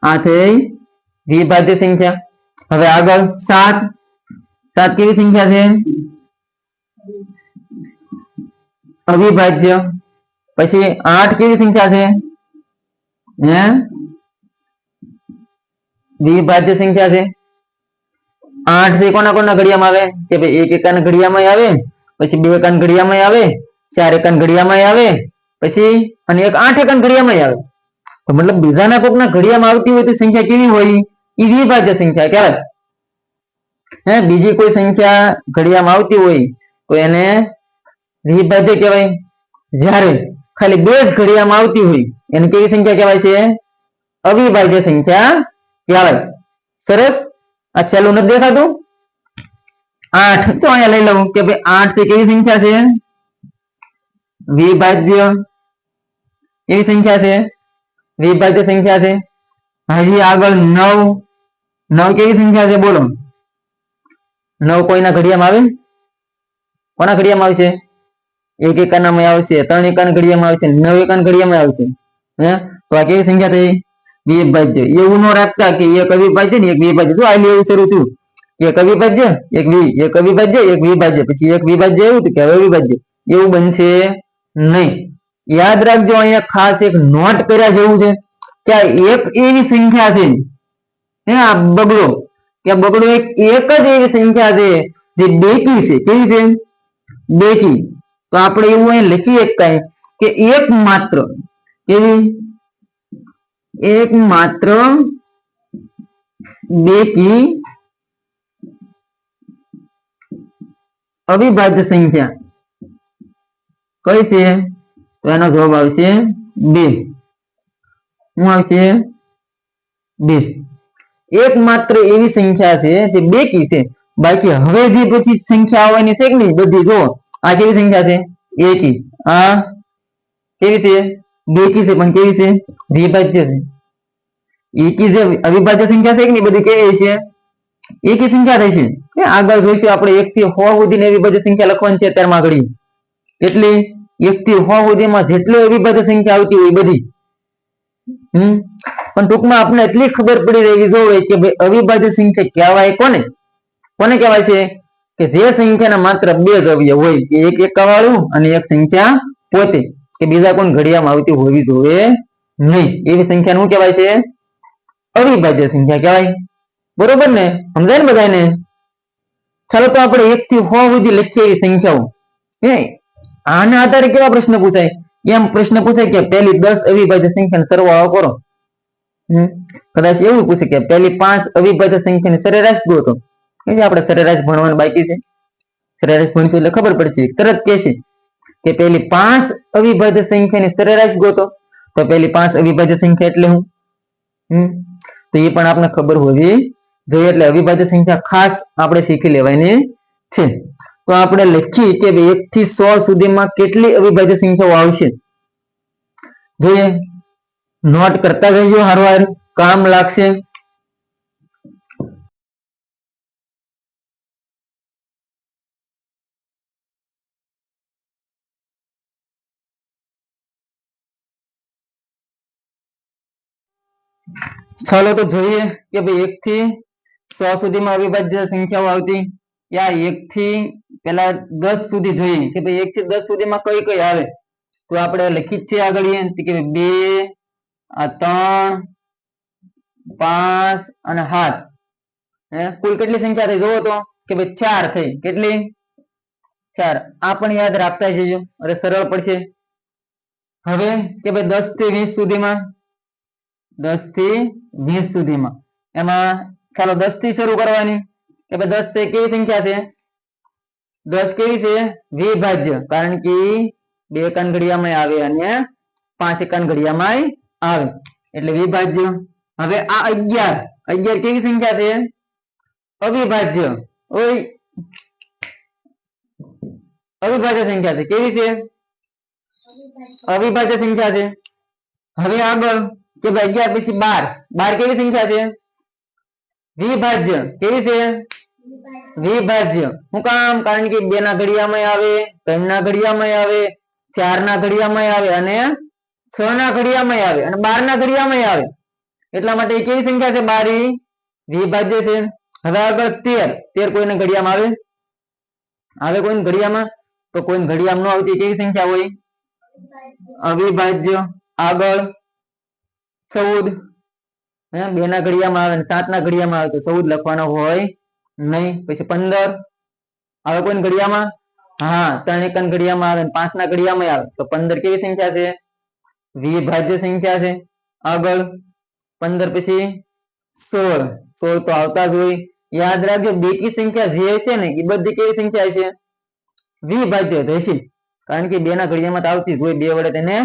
આ થઈ વિભાજ્ય સંખ્યા. હવે આગળ 7 કેવી સંખ્યા છે? અવિભાજ્ય. પછી 8 કેવી સંખ્યા છે? હે વિભાજ્ય સંખ્યા છે. 8 છે કોના કોના ઘડિયામાં આવે? કે ભાઈ એક એકાન ઘડિયામાં આવે, પછી બે એકાન ઘડિયામાં આવે, 4 એકાન ઘડિયામાં આવે, પછી અને એક 8 એકાન ઘડિયામાં આવે. તો મતલબ બીજાના કોકના ઘડિયામાં આવતી હોય તો સંખ્યા કેવી હોય? એ વિભાજ્ય સંખ્યા કહેવાય. હે બીજી કોઈ સંખ્યા ઘડિયામાં આવતી હોય તો એને વિભાજ્ય કહેવાય. જ્યારે ખાલી બે જ ઘડિયામાં આવતી હોય એને કેવી સંખ્યા કહેવાય છે? અવિભાજ્ય સંખ્યા કહેવાય. સરસ. આ છેલ્લું નથી દેખાતું? 8 તો અહીંયા લઈ લઉં કે ભાઈ 8 છે કેવી સંખ્યા છે? વિભાજ્ય. કેવી સંખ્યા છે? વિભાજ્ય સંખ્યા છે. હજી આગળ 9 કેવી સંખ્યા છે? બોલો. 9 કોઈના ઘડિયામાં આવે? કોના ઘડિયામાં આવશે? એક એકાનામાં આવશે, 3 એકાન ઘડિયામાં આવશે, 9 એકાન ઘડિયામાં આવશે. હે તો આ કેવી સંખ્યા થઈ? વિભાજ્ય. એવું ન રાખતા કે એક અવિભાજ્ય ને એક વિભાજ્ય. જો આ એવું શરૂ થયું એક અવિભાજ્ય એક અવિભાજ્ય એક વિભાજ્ય, પછી એક વિભાજ્ય એવું કે હવે અવિભાજ્ય. એવું બનશે નહીં. યાદ રાખજો અહીંયા ખાસ એક નોટ કર્યા જેવું છે કે આ એક એવી સંખ્યા છે. હે આ બગડો કે બગડો એક જ એવી સંખ્યા છે જે બેકી છે. કેવી છે? બેકી. તો આપણે એવું અહીં લખીએ કઈ કે એક માત્ર કેવી? એક માત્ર બેકી અવિભાજ્ય સંખ્યા કઈ છે? તો એનો જવાબ આવશે 2. શું આવશે? 2. એકમાત્ર એવી સંખ્યા છે જે બેકી છે. બાકી હવે જે પછી સંખ્યા આવવાની છે કે નહીં બધી જો આ કેવી સંખ્યા છે? એકી. આ કેવી છે? બેકી છે પણ કેવી છે? વિભાજ્ય છે. એકી જે અવિભાજ્ય સંખ્યા છે કે નહીં બધી કેવી છે? એકી સંખ્યા રહેશે. આગળ જોઈશું આપણે 1 થી 100 સુધીની અવિભાજ્ય સંખ્યા લખવાની છે 13માં ઘડી. એટલે 1 થી 100 સુધીમાં જેટલી અવિભાજ્ય સંખ્યા આવતી હોય બધી પણ ટૂંકમાં આપણે એટલી ખબર પડી રહેવી જોઈએ કે ભાઈ અવિભાજ્ય સંખ્યા કહેવાય કોને કોને કહેવાય છે કે જે સંખ્યાના માત્ર બે જ અવયવ હોય કે એક એકા વાળું અને એક સંખ્યા પોતે કે બીજા કોઈ ઘડિયામાં આવતી હોવી જોઈએ નહીં એવી સંખ્યા શું કહેવાય છે અવિભાજ્ય સંખ્યા કહેવાય બરોબર ને સમજાય ને બધાને ચાલો તો આપણે 1 થી 100 સુધી લખીએ એવી સંખ્યાઓ આના આધારે કેવા પ્રશ્ન પૂછાય એમ પ્રશ્ન પૂછાય કે પહેલી 10 અવિભાજ્ય સંખ્યાનો સરવાળો કરો કદાચ એવું પૂછે કે પહેલી 5 અવિભાજ્ય સંખ્યાની સરેરાશ ગોતો આપણે સરેરાશ ભણવાનું બાકી છે સરેરાશ ભણશું એટલે ખબર પડશે તરત કહેશે કે પહેલી 5 અવિભાજ્ય સંખ્યાની સરેરાશ ગોતો તો પહેલી 5 અવિભાજ્ય સંખ્યા એટલે હું તો એ પણ આપણે ખબર હોવી જોઈએ એટલે અવિભાજ્ય સંખ્યા ખાસ આપણે શીખી લેવાની છે તો આપણે લખી કે 1 થી 100 સુધીમાં કેટલી અવિભાજ્ય સંખ્યાઓ આવશે જોઈએ નોટ કરતા જજો હરવાર કામ લાગશે ચાલો તો જોઈએ કે ભાઈ 1 થી 100 સુધીમાં અવિભાજ્ય સંખ્યાઓ આવતી યા 1 થી પેલા 10 સુધી જોઈએ કે ભાઈ 1 થી 10 સુધીમાં કઈ કઈ આવે તો આપણે લખી છે આગળ કે 2 3 5 અને 7 કુલ કેટલી સંખ્યા થઈ જોવો તો કે ભાઈ 4 થઈ કેટલી 4 આ પણ યાદ રાખતા જજો અરે સરળ પડશે હવે કે ભાઈ 10 થી 20 સુધીમાં 10 થી 20 સુધીમાં એમાં ચાલો 10 થી શરૂ કરવાની કે ભાઈ 10 છે કેવી સંખ્યા છે 10 કેવી છે વિભાજ્ય કારણ કે 2 એકાન ઘડિયામાં આવે અને 5 એકાન ઘડિયામાં આવે એટલે વિભાજ્ય હવે આ 11 કેવી સંખ્યા છે અવિભાજ્ય ઓય અવિભાજ્ય સંખ્યા છે કેવી છે અવિભાજ્ય સંખ્યા છે હવે આગળ કે ભાઈ 11 પછી 12 કેવી સંખ્યા છે વિભાજ્ય કેવી છે વિભાજ્ય શું કામ કારણ કે 2 ના ઘડિયામાં આવે 3 ના ઘડિયામાં આવે 4 ના ઘડિયામાં આવે અને 6 ના ઘડિયામાં આવે અને 12 ના ઘડિયામાં આવે એટલા માટે કેવી સંખ્યા છે 12 વિભાજ્ય છે હવે આગળ 13 કોઈને ઘડિયામાં આવે કોઈને ઘડિયામાં તો કોઈને ઘડિયામાં ન આવતી કેવી સંખ્યા હોય અવિભાજ્ય આગળ 14 2 ના ઘડિયામાં આવે 7 ના ઘડિયામાં આવે તો 14 લખવાનો હોય નહીં પછી 15 આવે કોઈને ઘડિયામાં હા 3 એકાન ઘડિયામાં આવે 5 ના ઘડિયામાં આવે તો 15 કેવી સંખ્યા છે વિભાજ્ય સંખ્યા છે આગળ 15 પછી 16 તો આવતા જ હોય યાદ રાખજો બેકી સંખ્યા જે છે ને એ બધી કેવી સંખ્યા છે વિભાજ્ય રહેશે કારણ કે 2 ના ઘડિયામાં તો આવતી જ હોય 2 વડે તેને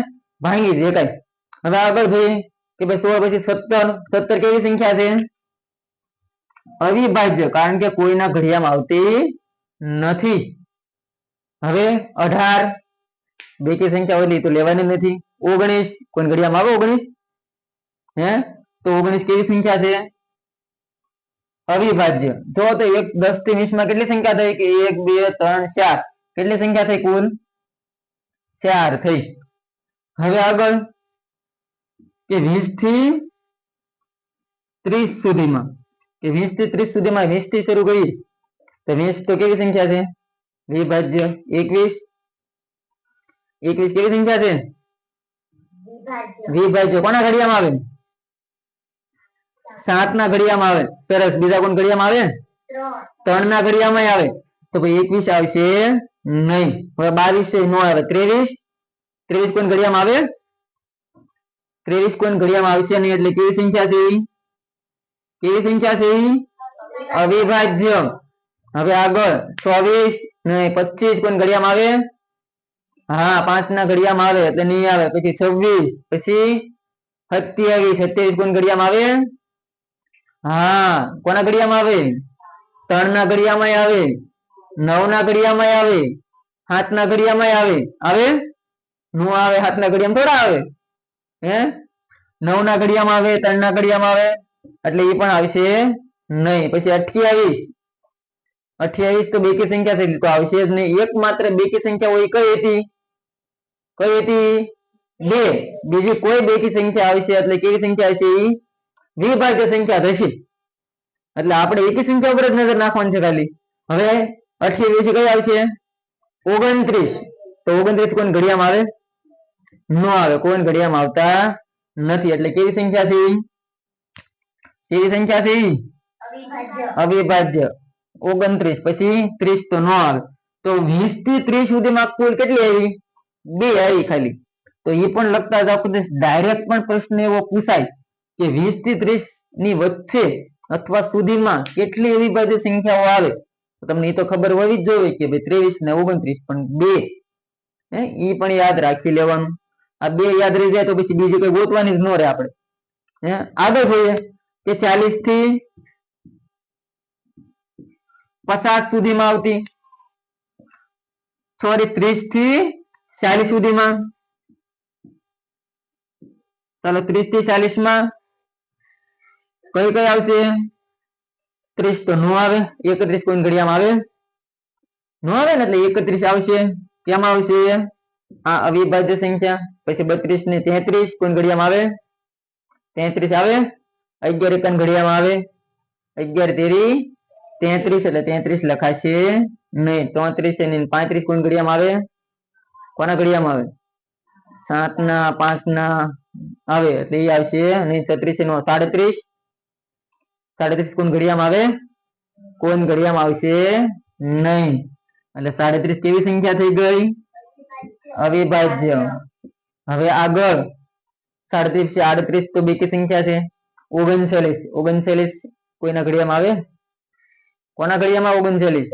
ભાંગી દેખાય હવે આગળ જોઈએ કે ભાઈ 16 પછી 17 કેવી સંખ્યા છે અવિભાજ્ય કારણ કે કોઈના ઘડિયામાં આવતી નથી હવે 18 બેકી સંખ્યા ઓલી તો લેવાની નથી 19 કોઈ ઘડિયામાં આવે 19 તો 19 કેવી સંખ્યા છે અવિભાજ્ય જો તો 10 થી 20 માં કેટલી સંખ્યા થઈ કે 1 2 3 4 કેટલી સંખ્યા થઈ કુલ 4 થઈ હવે આગળ કે 20 થી 30 સુધીમાં કે 20 થી 30 સુધીમાં 20 થી શરૂ કરીએ તો 20 તો કેવી સંખ્યા છે વિભાજ્ય 21 કેવી સંખ્યા છે વિભાજ્ય કોના ઘડિયામાં આવે 7 ના ઘડિયામાં આવે સરસ બીજા કોણ ઘડિયામાં આવે 3 ના ઘડિયામાં આવે તો ભાઈ 21 આવશે નહીં હવે 22 નો આવે 23 કોણ ઘડિયામાં આવે 23 કોણ ઘડિયામાં આવશે નહીં એટલે કેવી સંખ્યા છે અવિભાજ્ય હવે આગળ 24 ને 25 કોણ ઘડિયામાં આવે હા 5 ના ઘડિયામાં આવે એટલે નહીં આવે પછી 26 પછી 27 કોણ ઘડિયામાં આવે હા કોના ઘડિયામાં આવે 3 ના ઘડિયામાં આવે 9 ના ઘડિયામાં આવે 7 ના ઘડિયામાં આવે નો આવે 7 ના ઘડિયામાં થોડા આવે 9 ના ઘડિયામાં આવે 3 ના ઘડિયામાં આવે એટલે એ પણ આવશે નહીં પછી 28 તો બેકી સંખ્યા છે તો આવશે જ નહીં એકમાત્ર બેકી સંખ્યા હોય કઈ હતી બે બીજી કોઈ બેકી સંખ્યા આવશે એટલે કેવી સંખ્યા હશે ઈ વિભાજ્ય સંખ્યા થશે એટલે આપણે એકી સંખ્યા ઉપર જ નજર નાખવાની છે ખાલી હવે 28 કઈ આવશે 29 તો 29 કોણ ઘડિયામાં આવે નો આવે કોણ ઘડિયામાં આવતા નથી એટલે કેવી સંખ્યા છે કેવી સંખ્યા છે અવિભાજ્ય 29 પછી 30 તો નો આવે તો 20 થી 30 સુધીમાં કુલ કેટલી આવી બે આવી ખાલી તો એ પણ લખતા જાવ ડાયરેક્ટ પણ પ્રશ્ન એવો પૂછાય કે 20 થી 30 ની વચ્ચે અથવા સુધીમાં કેટલી અવિભાજ્ય સંખ્યાઓ આવે તો તમને એ તો ખબર હોવી જ જોઈએ કે 23 ને 29 પણ બે એ પણ યાદ રાખી લેવાનું આ બે યાદ રહી જાય તો પછી બીજું કઈ ગોતવાની જ ન રહે આપણે આગળ જોઈએ કે 40 થી 50 સુધીમાં આવતી સોરી 30 થી 40 સુધીમાં ચાલો 30 થી 40 માં કઈ કઈ આવશે 30 તો નો આવે 31 કોઈ ઘડિયામાં આવે નો આવે ને એટલે 31 આવશે કેમાં આવશે આ અવિભાજ્ય સંખ્યા પછી 32 ને 33 કોઈ ઘડિયામાં આવે 33 આવે 11 એકન ઘડિયામાં આવે 11 તેરી 33 એટલે 33 લખાશે નહીં 34 ને 35 કોઈ ઘડિયામાં આવે કોના ઘડિયામાં આવે 7 ના 5 ના આવે એટલે એ આવશે નહીં 36 નો 37 કોણ ઘડિયામાં આવે કોણ ઘડિયામાં આવશે નહીં એટલે 37 કેવી સંખ્યા થઈ ગઈ અવિભાજ્ય હવે આગળ 37 છે 38 તો બેકી સંખ્યા છે 39 કોઈના ઘડિયામાં આવે કોના ઘડિયામાં 39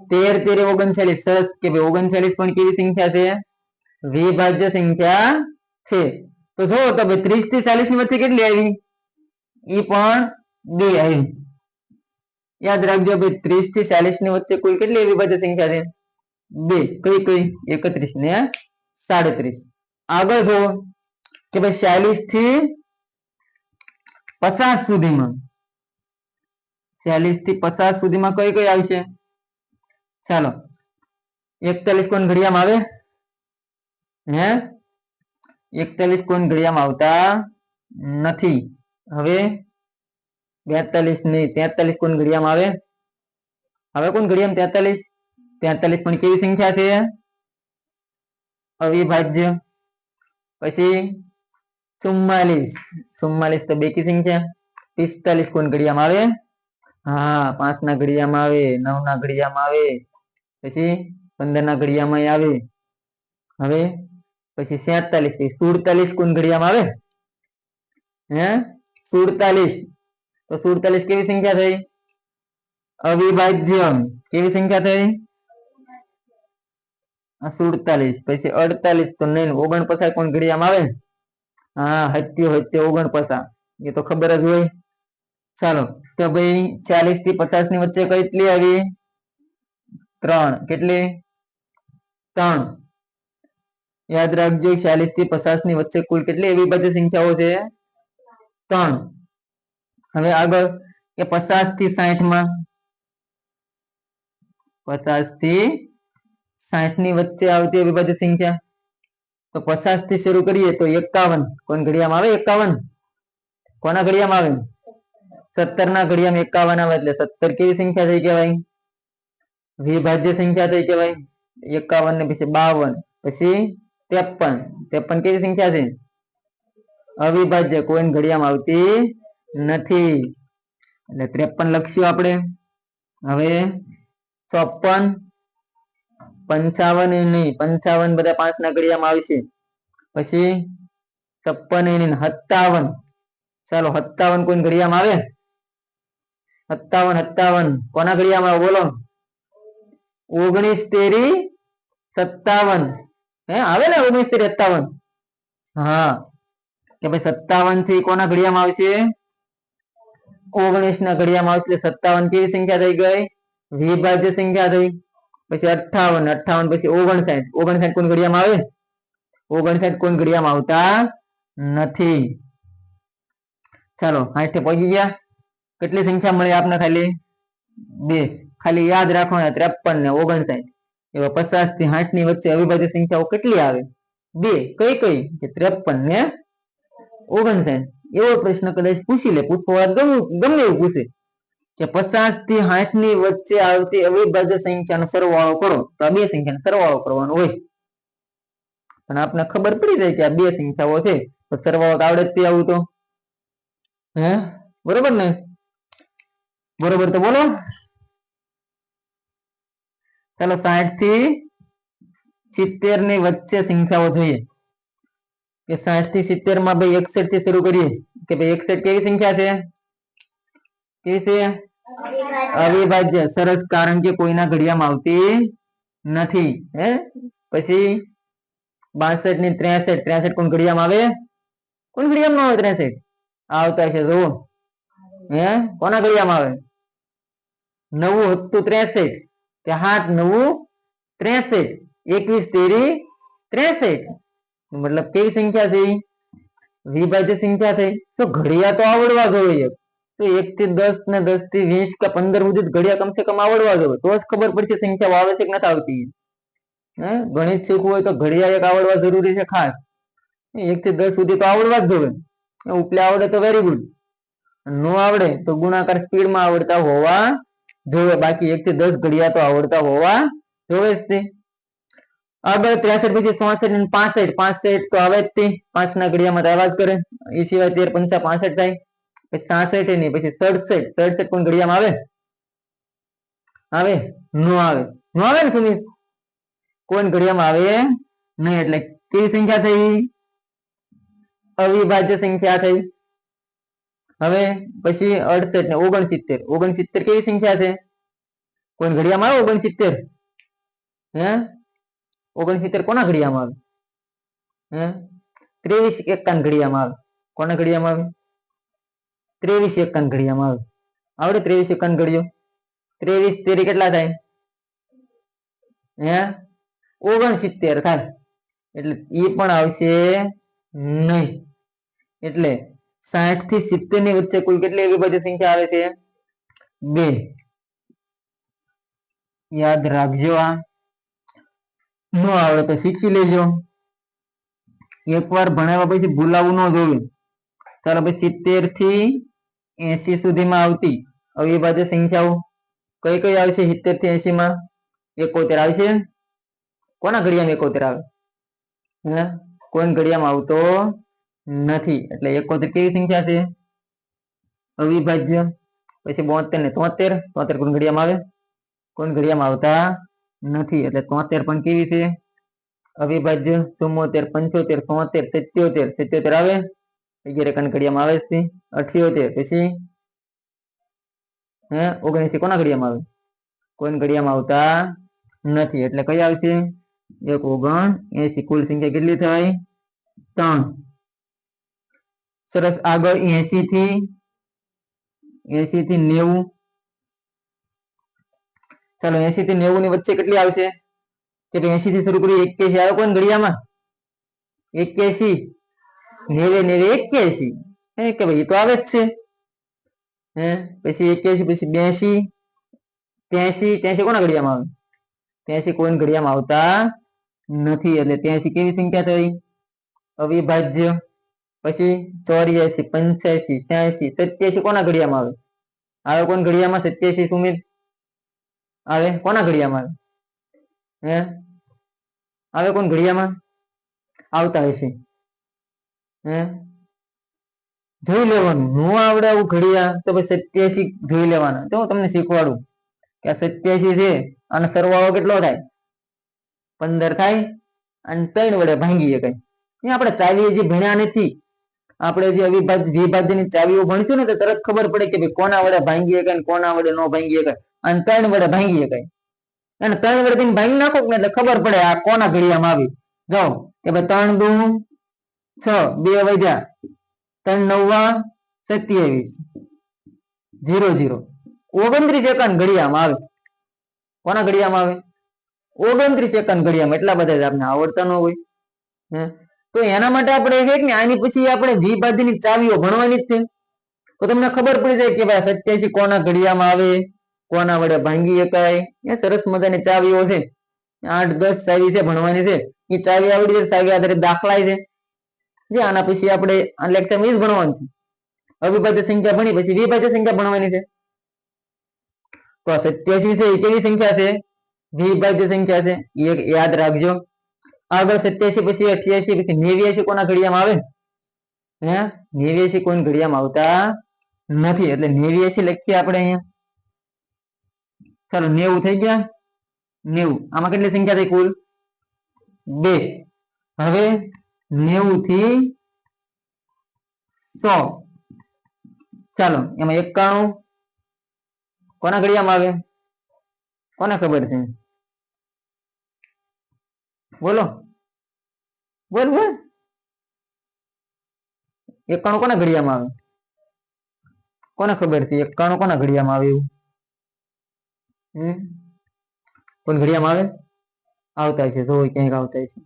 13 39 સરસ કે ભાઈ 39 પણ કેવી સંખ્યા છે વિભાજ્ય સંખ્યા છે તો જો તો ભાઈ 30 થી 40 ની વચ્ચે કેટલી આવી ઈ પણ બે આવી યાદ રાખજો ભાઈ 30 થી 40 ની વચ્ચે કુલ કેટલી અવિભાજ્ય સંખ્યા છે બે કઈ કઈ 31 ને 37 આગળ જો કે ભાઈ 40 થી 50 સુધીમાં 40 થી 50 સુધીમાં કઈ કઈ આવશે ચાલો 41 કોણ ઘડિયામાં આવે હે 41 કોણ ઘડિયામાં આવતા નથી હવે 42 નહીં 43 કોણ ઘડિયામાં આવે હવે કોણ ઘડિયામાં 43 પણ કેવી સંખ્યા છે અવિભાજ્ય પછી 44 તો બેકી સંખ્યા 45 કોણ ઘડિયામાં આવે હા 5 ના ઘડિયામાં આવે 9 ના ઘડિયામાં આવે પછી 15 ના ઘડિયામાં આવે હવે પછી 47 કોણ ઘડિયામાં આવે હે 47 તો 47 કેવી સંખ્યા થઈ અવિભાજ્ય કેવી સંખ્યા થઈ 47 પછી 48 તો નહીં 49 કોણ ઘડિયામાં આવે હા 49 એ તો ખબર જ હોય ચાલો તો ભાઈ 40 થી 50 ની વચ્ચે કેટલી આવી 3 કેટલી 3 યાદ રાખજો 40 થી 50 ની વચ્ચે કુલ કેટલી અવિભાજ્ય સંખ્યાઓ છે 3 હવે આગળ કે 50 થી 60 માં 50 થી 60 ની વચ્ચે આવતી અવિભાજ્ય સંખ્યા તો 50 થી શરૂ કરીએ તો 51 કોણ ઘડિયામાં આવે 51 કોના ઘડિયામાં આવે 17 ના ઘડિયામાં 51 આવે એટલે 17 કેવી સંખ્યા થઈ કહેવાય વિભાજ્ય સંખ્યા થઈ કહેવાય 51 ને પછી 52 પછી 53 કેવી સંખ્યા છે અવિભાજ્ય કોઈ ઘડિયામાં આવતી નથી એટલે 53 લખશું આપણે હવે 54 55 નહીં 55 બધા 5 ના ઘડિયામાં આવશે પછી 56 નહીં 57 ચાલો 57 કોઈ ઘડિયામાં આવે 57 કોના ઘડિયામાં આવે બોલો 19 તેરી 57 આવે ને 19 તેરી 57 હા કે ભાઈ 57 છે કોના ઘડિયામાં આવશે 19 ના ઘડિયામાં આવશે 57 કેવી સંખ્યા થઈ ગઈ વિભાજ્ય સંખ્યા થઈ પછી 58 પછી 59 કોણ ઘડિયામાં આવે 59 કોણ ઘડિયામાં આવતા નથી ચાલો 60 પહોંચી ગયા કેટલી સંખ્યા મળી આપને ખાલી બે ખાલી યાદ રાખવાના 53 ને 59 એવા 50 થી 60 ની વચ્ચે અવિભાજ્ય સંખ્યાઓ કેટલી આવે બે કઈ કઈ 53 ને 59 એવો પ્રશ્ન કદાચ પૂછી લે, પૂછવા ગમે એવું પૂછે કે 50 થી 60 ની વચ્ચે આવતી અવિભાજ્ય સંખ્યાનો સરવાળો કરો, તો આ બે સંખ્યાનો સરવાળો કરવાનો હોય. પણ આપને ખબર પડી જાય કે આ બે સંખ્યાઓ છે, તો સરવાળો આવડે જ આવું તો હે બરોબર ને? બરોબર તો બોલો. ચાલો 60 થી 70 ની વચ્ચે સંખ્યાઓ જોઈએ કે 60 થી 70 માં ભાઈ 61 થી શરૂ કરીએ કે ભાઈ 61 કેવી સંખ્યા છે? કેવી છે? અવિભાજ્ય. સરસ, કારણ કે કોઈના ઘડિયામાં આવતી નથી. હે પછી 62 ની 63, 63 કોણ ઘડિયામાં આવે? કોણ ઘડિયામાં આવે 63? આવતા છે જુઓ. હે કોના ઘડિયામાં આવે? 9 હતું 63 કે 7 9 63, 21 તેરી 63, મતલબ કેવી સંખ્યા છે? વિભાજ્ય સંખ્યા થઈ. તો ઘડિયા તો આવડવા જોઈએ. તો 1 થી 10 ને 10 થી 20 કે 15 સુધી ઘડિયા કમસે કમ આવડવા જોઈએ, તો જ ખબર પડશે સંખ્યા આવે છે કે નથી આવતી. હે ગણિત શીખવું હોય તો ઘડિયા એક આવડવા જરૂરી છે ખાસ. 1 થી 10 સુધી તો આવડવા જ જોઈએ. ઉપલે આવડે તો વેરી ગુડ, નો આવડે તો ગુણાકાર સ્પીડમાં આવડતા હોવા જોઈએ. બાકી 1 થી 10 ઘડિયા તો આવડતા હોવા જોઈએ જ તે. આગળ 63 પછી 64 અને 65, 65 તો આવે જ તે. 5 ના ઘડિયામાં તો આવા જ કરે. એ સિવાય 13 5 65 થાય. પછી 66 ની પછી 67, 67 પણ ઘડિયામાં આવે? આવે? નો આવે. નો આવે ને સુમિત? કોઈ ઘડિયામાં આવે નહીં. એટલે કેવી સંખ્યા થઈ? અવિભાજ્ય સંખ્યા થઈ. હવે પછી 68 ને 69, 69 કેવી સંખ્યા છે? કોઈ ઘડિયામાં આવે 69? હે 69 કોના ઘડિયામાં આવે? હે 23 51 ઘડિયામાં આવે. કોના ઘડિયામાં આવે? 23 51 ઘડિયામાં આવે. આવડે 23 51 ઘડિયો? 23 તેરી કેટલા થાય? હે 69 થાય. એટલે એ પણ આવશે નહીં. એટલે 60 થી 70 ની વચ્ચે કુલ કેટલી અવિભાજ્ય સંખ્યા આવે છે? 2. યાદ રાખજો. આ નો આવડે તો શીખી લેજો. એકવાર ભણાવ્યા પછી ભૂલાવું ન જોઈએ. ચાલો ભાઈ 70 થી 80 સુધીમાં આવતી અવિભાજ્ય સંખ્યાઓ કઈ કઈ આવશે? 70 થી 80 માં 71 આવશે. કોના ઘડિયામાં 71 આવે? હે કોઈ ઘડિયામાં આવતો નથી. એટલે 71 કેવી સંખ્યા છે? અવિભાજ્ય. પછી 72 ને 73, 73 કોણ ઘડિયામાં આવે? કોઈ ઘડિયામાં આવતા નથી. એટલે 73 પણ કેવી છે? અવિભાજ્ય. 74 75 73 77, 77 આવે? 11 ઘડિયામાં આવે છે. 78 પછી હે 79 કોના ઘડિયામાં આવે? કોઈ ઘડિયામાં આવતા નથી. એટલે કઈ આવશે? 79. કુલ સંખ્યા કેટલી થાય? 3. સરસ. આગળ 80 થી 90. ચાલો 80 થી 90 ની વચ્ચે કેટલી આવશે? કે 80 થી શરૂ કરી 81 આવે કોઈ ઘડિયામાં? 81 90 81 હે કે ભાઈ તો આવે જ છે. હે પછી 81 પછી 82 83, 83 કોના ઘડિયામાં આવે? 83 કોઈ ઘડિયામાં આવતા નથી. એટલે 83 કેવી સંખ્યા થઈ? અવિભાજ્ય. પછી 84 85 86 87 કોના ઘડિયામાં આવે? આવે કોણ ઘડિયામાં? 87 સુમિત આવે? કોના ઘડિયામાં આવે? હે આવે કોણ ઘડિયામાં? આવતા હશે. હે જોઈ લેવાનું. નો આવડે આવું ઘડિયા તો પછી 87 જોઈ લેવાના. તો હું તમને શીખવાડું કે 87 છે અને સરવાળો કેટલો થાય? 15 થાય. અને 3 વડે ભાંગી શકાય. એ આપણે ચાવીએ જે ભણ્યા નથી. આપણે જે વિભાજ્યની ચાવીઓ ભણશું ને તો તરત ખબર પડે કે ભાઈ કોના વડે ભાંગી શકાય, કોના વડે ન ભાંગી શકાય. અને 3 વડે ભાંગી શકાય. અને 3 વડે ભાંગી નાખો ને એટલે ખબર પડે આ કોના ઘડિયામાં આવી. જાઓ કે ભાઈ 3 દુ 6, 2 વધ્યા, 3 નવા 27, 0 0, 29 સેકન્ડ ઘડિયામાં આવે. કોના ઘડિયામાં આવે? 29 સેકન્ડ ઘડિયામાં. એટલા બધા આપણે આવડતા ન હોય. તો એના માટે આપણે છે ને આની પછી આપણે વિભાજ્યની ચાવીઓ ભણવાની જ છે. તો તમને ખબર પડી જાય કે ભાઈ 87 કોના ઘડિયામાં આવે, કોના વડે ભાંગી શકાય. એ સરસ મજાની ચાવીઓ છે. 8 10 ચાવી છે ભણવાની છે. એ ચાવી આવડી જાય. ચાવી આધારિત દાખલા છે જે આના પછી આપણે આ લેક્ચર માં જ ભણવાનું છે. અવિભાજ્ય સંખ્યા ભણી પછી વિભાજ્ય સંખ્યા ભણવાની છે. તો 87 છે એ કેવી સંખ્યા છે? વિભાજ્ય સંખ્યા છે. એક યાદ રાખજો. આગળ 87 પછી 88 પછી 89 કોના ઘડિયામાં આવે? હે 89 કોઈ ઘડિયામાં આવતા નથી એટલે 89 લખીએ આપણે અહીંયા. ચાલો 90 થઈ ગયા. 90 આમાં કેટલી સંખ્યા થઈ કુલ? 2. હવે 90 થી 100 ચાલો એમાં 91 કોના ઘડિયામાં આવે? કોને ખબર છે? બોલો બોલ બોલ. 91 કોના ઘડિયામાં આવે? કોને ખબર છે 91 કોના ઘડિયામાં આવે એવું? કોણ ઘડિયામાં આવે? આવતા છે જો ક્યાંક આવતા છે.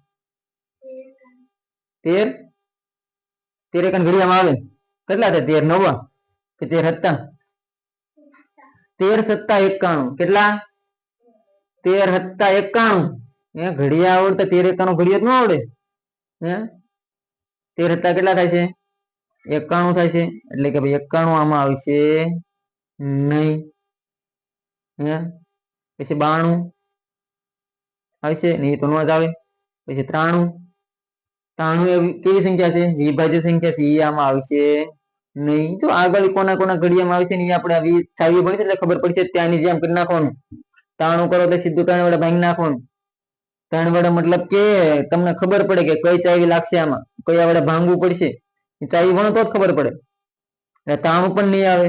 13 ઘડિયામાં આવે. કેટલા થાય? 13 9 કે 13 7? 13 7 91. કેટલા? 13 7 91. ઘડિયા આવડતા 13 91 ઘડિયા ન આવડે? 13 7 કેટલા થાય છે? 91 થાય છે. એટલે કે ભાઈ 91 આમાં આવશે નહીં. પછી 92 આવશે નહીં તો ન જ આવે. પછી 93 કેવી સંખ્યા છે? વિભાજ્ય સંખ્યા છે. એ આમાં આવશે નહીં. તો આગળ કોના કોના ઘડિયામાં આવશે ને એ આપણે ચાવીઓ ભણી એટલે ખબર પડશે. ત્યાંની જેમ કરી નાખવાનું. 93 કરો એટલે સીધું 3 વડે ભાંગી નાખવાનું. 3 વડે મતલબ કે તમને ખબર પડે કે કઈ ચાવી લાગશે આમાં, કયા વડે ભાંગવું પડશે. ચાવી ભણો તો જ ખબર પડે. 93 પણ નહીં આવે.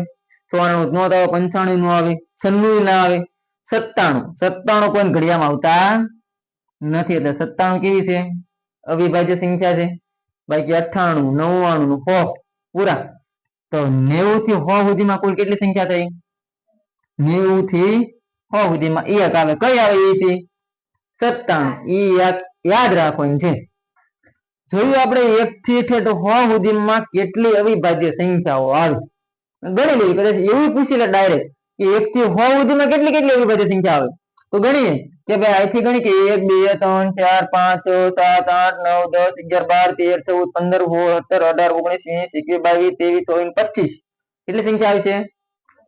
94 નો આવે. 95 નો આવે. 96 ના આવે. 97 કોઈ ઘડિયામાં આવતા નથી એટલે 97 કેવી છે? અવિભાજ્ય સંખ્યા છે. બાકી 98 99 100 પૂરા. તો 90 થી 100 સુધીમાં કુલ કેટલી સંખ્યા થઈ? 90 થી 100 સુધીમાં એક આવે. કઈ આવે? એ થી 97. એ યાદ રાખવાની છે. જોયું આપણે 1 થી ઠેઠ 100 સુધીમાં કેટલી અવિભાજ્ય સંખ્યાઓ આવે ગણી લેવી. કદાચ એવું પૂછી લે ડાયરેક્ટ કે 1 થી 100 સુધીમાં કેટલી કેટલી અવિભાજ્ય સંખ્યા આવે તો ગણીએ કે ભાઈ અહીંથી ગણી કે 1 2 3 4 5 6 7 8 9 10 11 12 13 14 15 16 17 18 19 20 21 23 24 25 કેટલી સંખ્યા આવશે?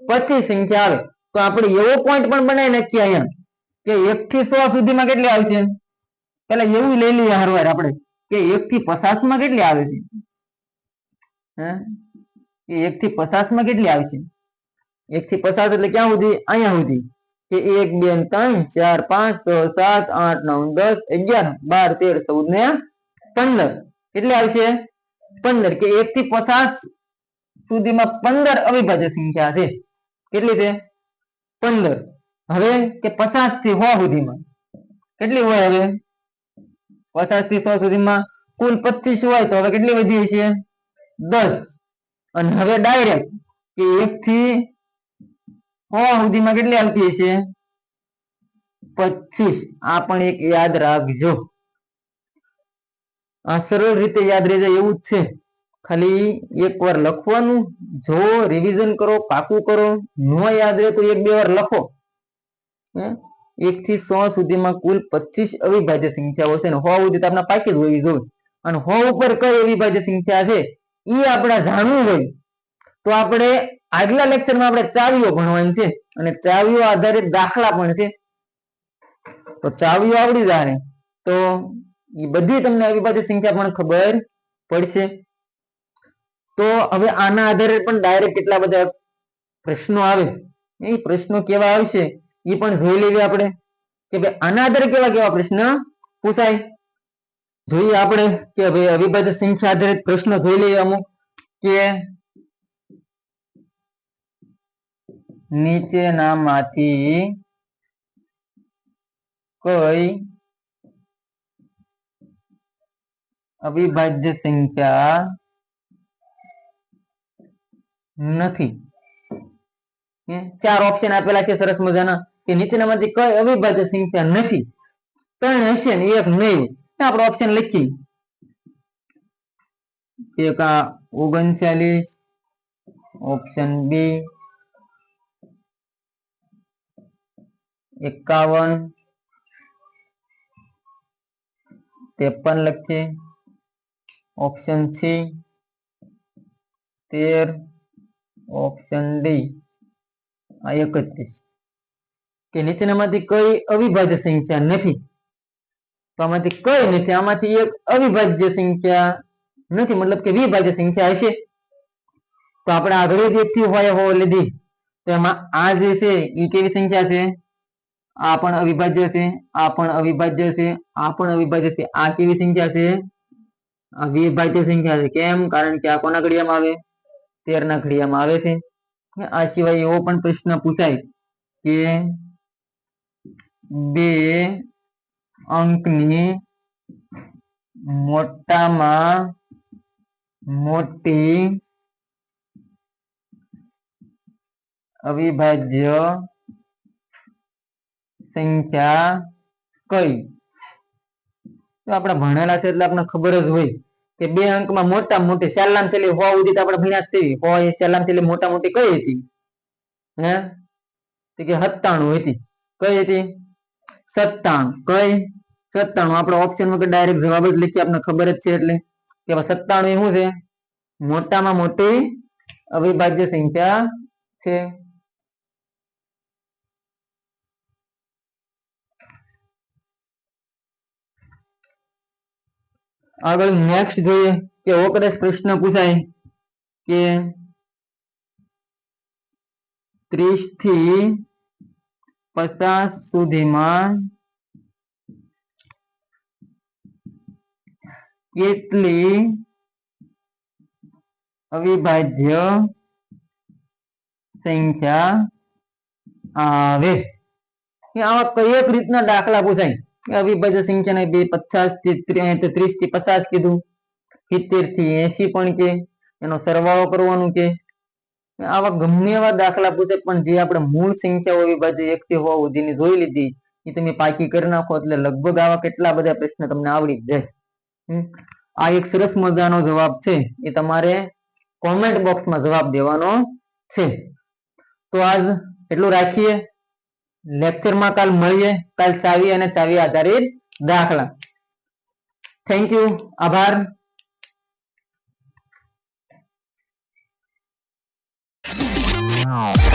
25 સંખ્યા આવે. તો આપણે એવો પોઈન્ટ પણ બનાવી નાખીએ અહીંયા કે 1 થી 100 સુધીમાં કેટલી આવશે? પેલા એવું લઈ લઈએ હરવાર આપણે કે 1 થી 50 માં કેટલી આવે છે? 1 થી 50 માં કેટલી આવે છે? 1 થી 50 એટલે ક્યાં સુધી? અહીંયા સુધી કે 1 2 3 4 5 6 7 8 9 10 11 12 13 14 ને 15 કેટલી આવશે? 15 કે 1 થી 50 સુધીમાં 15 અવિભાજ્ય સંખ્યા છે. કેટલી છે? 15. હવે કે 50 થી 100 સુધીમાં કેટલી હોય? હવે 50 થી 100 સુધીમાં કુલ 25 હોય તો હવે કેટલી વધી છે? 10. અને હવે ડાયરેક્ટ કે 1 થી 100 સુધીમાં કેટલી આવતી હશે? 25. આ પણ એક યાદ રાખજો. આ સરળ રીતે યાદ રહી જાય એવું જ છે. ખાલી એકવાર લખવાનું, જો રિવિઝન કરો, પાકું કરો. નો યાદ રહે તો 1-2 વાર લખો. 1 થી 100 સુધીમાં કુલ 25 અવિભાજ્ય સંખ્યાઓ છે ને 100 સુધી તો આપણે પાકી જ હોવી જોઈએ. અને 100 ઉપર કઈ અવિભાજ્ય સંખ્યા છે એ આપણે જાણવું હોય તો આપણે આગલા લેક્ચરમાં આપણે ચાવીઓ ભણવાની છે અને ચાવીઓ આધારિત દાખલા પણ છે. તો ચાવીઓ આવડી જાય તો એ બધી તમને અવિભાજ્ય સંખ્યા પણ ખબર પડશે. તો હવે આના આધારે પણ ડાયરેક્ટ કેટલા બધા પ્રશ્નો આવે, એ પ્રશ્નો કેવા આવશે એ પણ જોઈ લેવી આપણે કે ભાઈ આના આધારે કેવા કેવા પ્રશ્ન પૂછાય. જોઈએ આપણે કે ભાઈ અવિભાજ્ય સંખ્યા આધારિત પ્રશ્નો જોઈ લઈએ અમુક કે નીચેનામાંથી કઈ અવિભાજ્ય સંખ્યા નથી. 4 ઓપ્શન આપેલા છે સરસ મજાના કે નીચેનામાંથી કઈ અવિભાજ્ય સંખ્યા નથી. 3 હશે ને 1 નહીં. આપણે ઓપ્શન લખી એક આ 39, ઓપ્શન બી 51, 53 લખીએ. ઓપ્શન સી 13, ઓપ્શન ડી આ 31. કે નીચેનામાંથી કઈ અવિભાજ્ય સંખ્યા નથી? તો આમાંથી કઈ નથી, આમાંથી એક અવિભાજ્ય સંખ્યા નથી, મતલબ કે વિભાજ્ય સંખ્યા હશે. તો આપણે આગળ જે થી હોય લીધી, તો એમાં આ જે છે એ કેવી સંખ્યા છે? આ પણ અવિભાજ્ય છે, આ પણ અવિભાજ્ય છે, આ પણ અવિભાજ્ય છે. આ કેવી સંખ્યા છે? આ વિભાજ્ય સંખ્યા છે. કેમ? કારણ કે આ કોના ઘડિયામાં આવે? 13 ના ઘડિયામાં આવે છે. આ સિવાય એવો પણ પ્રશ્ન પૂછાય કે 2 અંકની મોટામાં મોટી અવિભાજ્ય સંખ્યા કઈ? તો આપણે ભણેલા છે એટલે આપણે ખબર જ હોય કે 2 અંકમાં મોટામાં મોટી છેલ્લામાં છેલ્લી 100 સુધી તો આપણે ભણ્યા જ છે. 100 એ છેલ્લામાં છેલ્લી મોટા મોટી કઈ હતી? હે? તો કે 97 હતી. કઈ હતી? 97. કઈ? 97. આપણે ઓપ્શન વગર ડાયરેક્ટ જવાબ જ લખીએ, આપણે ખબર જ છે. એટલે કે 97 એ શું છે? મોટામાં મોટી અવિભાજ્ય સંખ્યા છે. આગળ નેક્સ્ટ જોઈએ કે એવો કદાચ પ્રશ્ન પૂછાય કે 30 થી 50 સુધીમાં કેટલી અવિભાજ્ય સંખ્યા આવે? આવા કઈ રીતના દાખલા પૂછાય? અવિભાજ્ય સંખ્યા 50 થી 30 થી 50 કીધું, 70 થી 80 પણ કે એનો સરવાળો કરવાનું કે આવા ગમે એવા દાખલા પૂછે, પણ જે આપણે મૂળ સંખ્યાઓ અવિભાજ્ય 1 થી 100 સુધીની જોઈ લીધી એ તમે પાકી કરી નાખો એટલે લગભગ આવા કેટલા બધા પ્રશ્ન તમને આવડી જ જાય. આ એક સરસ મજાનો જવાબ છે, એ તમારે કોમેન્ટ બોક્સમાં જવાબ દેવાનો છે. તો આજ એટલું રાખીએ. લેક્ચરમાં કાલ મળીએ. કાલ ચાવી અને ચાવી આધારિત દાખલા. Thank you. આભાર. Wow.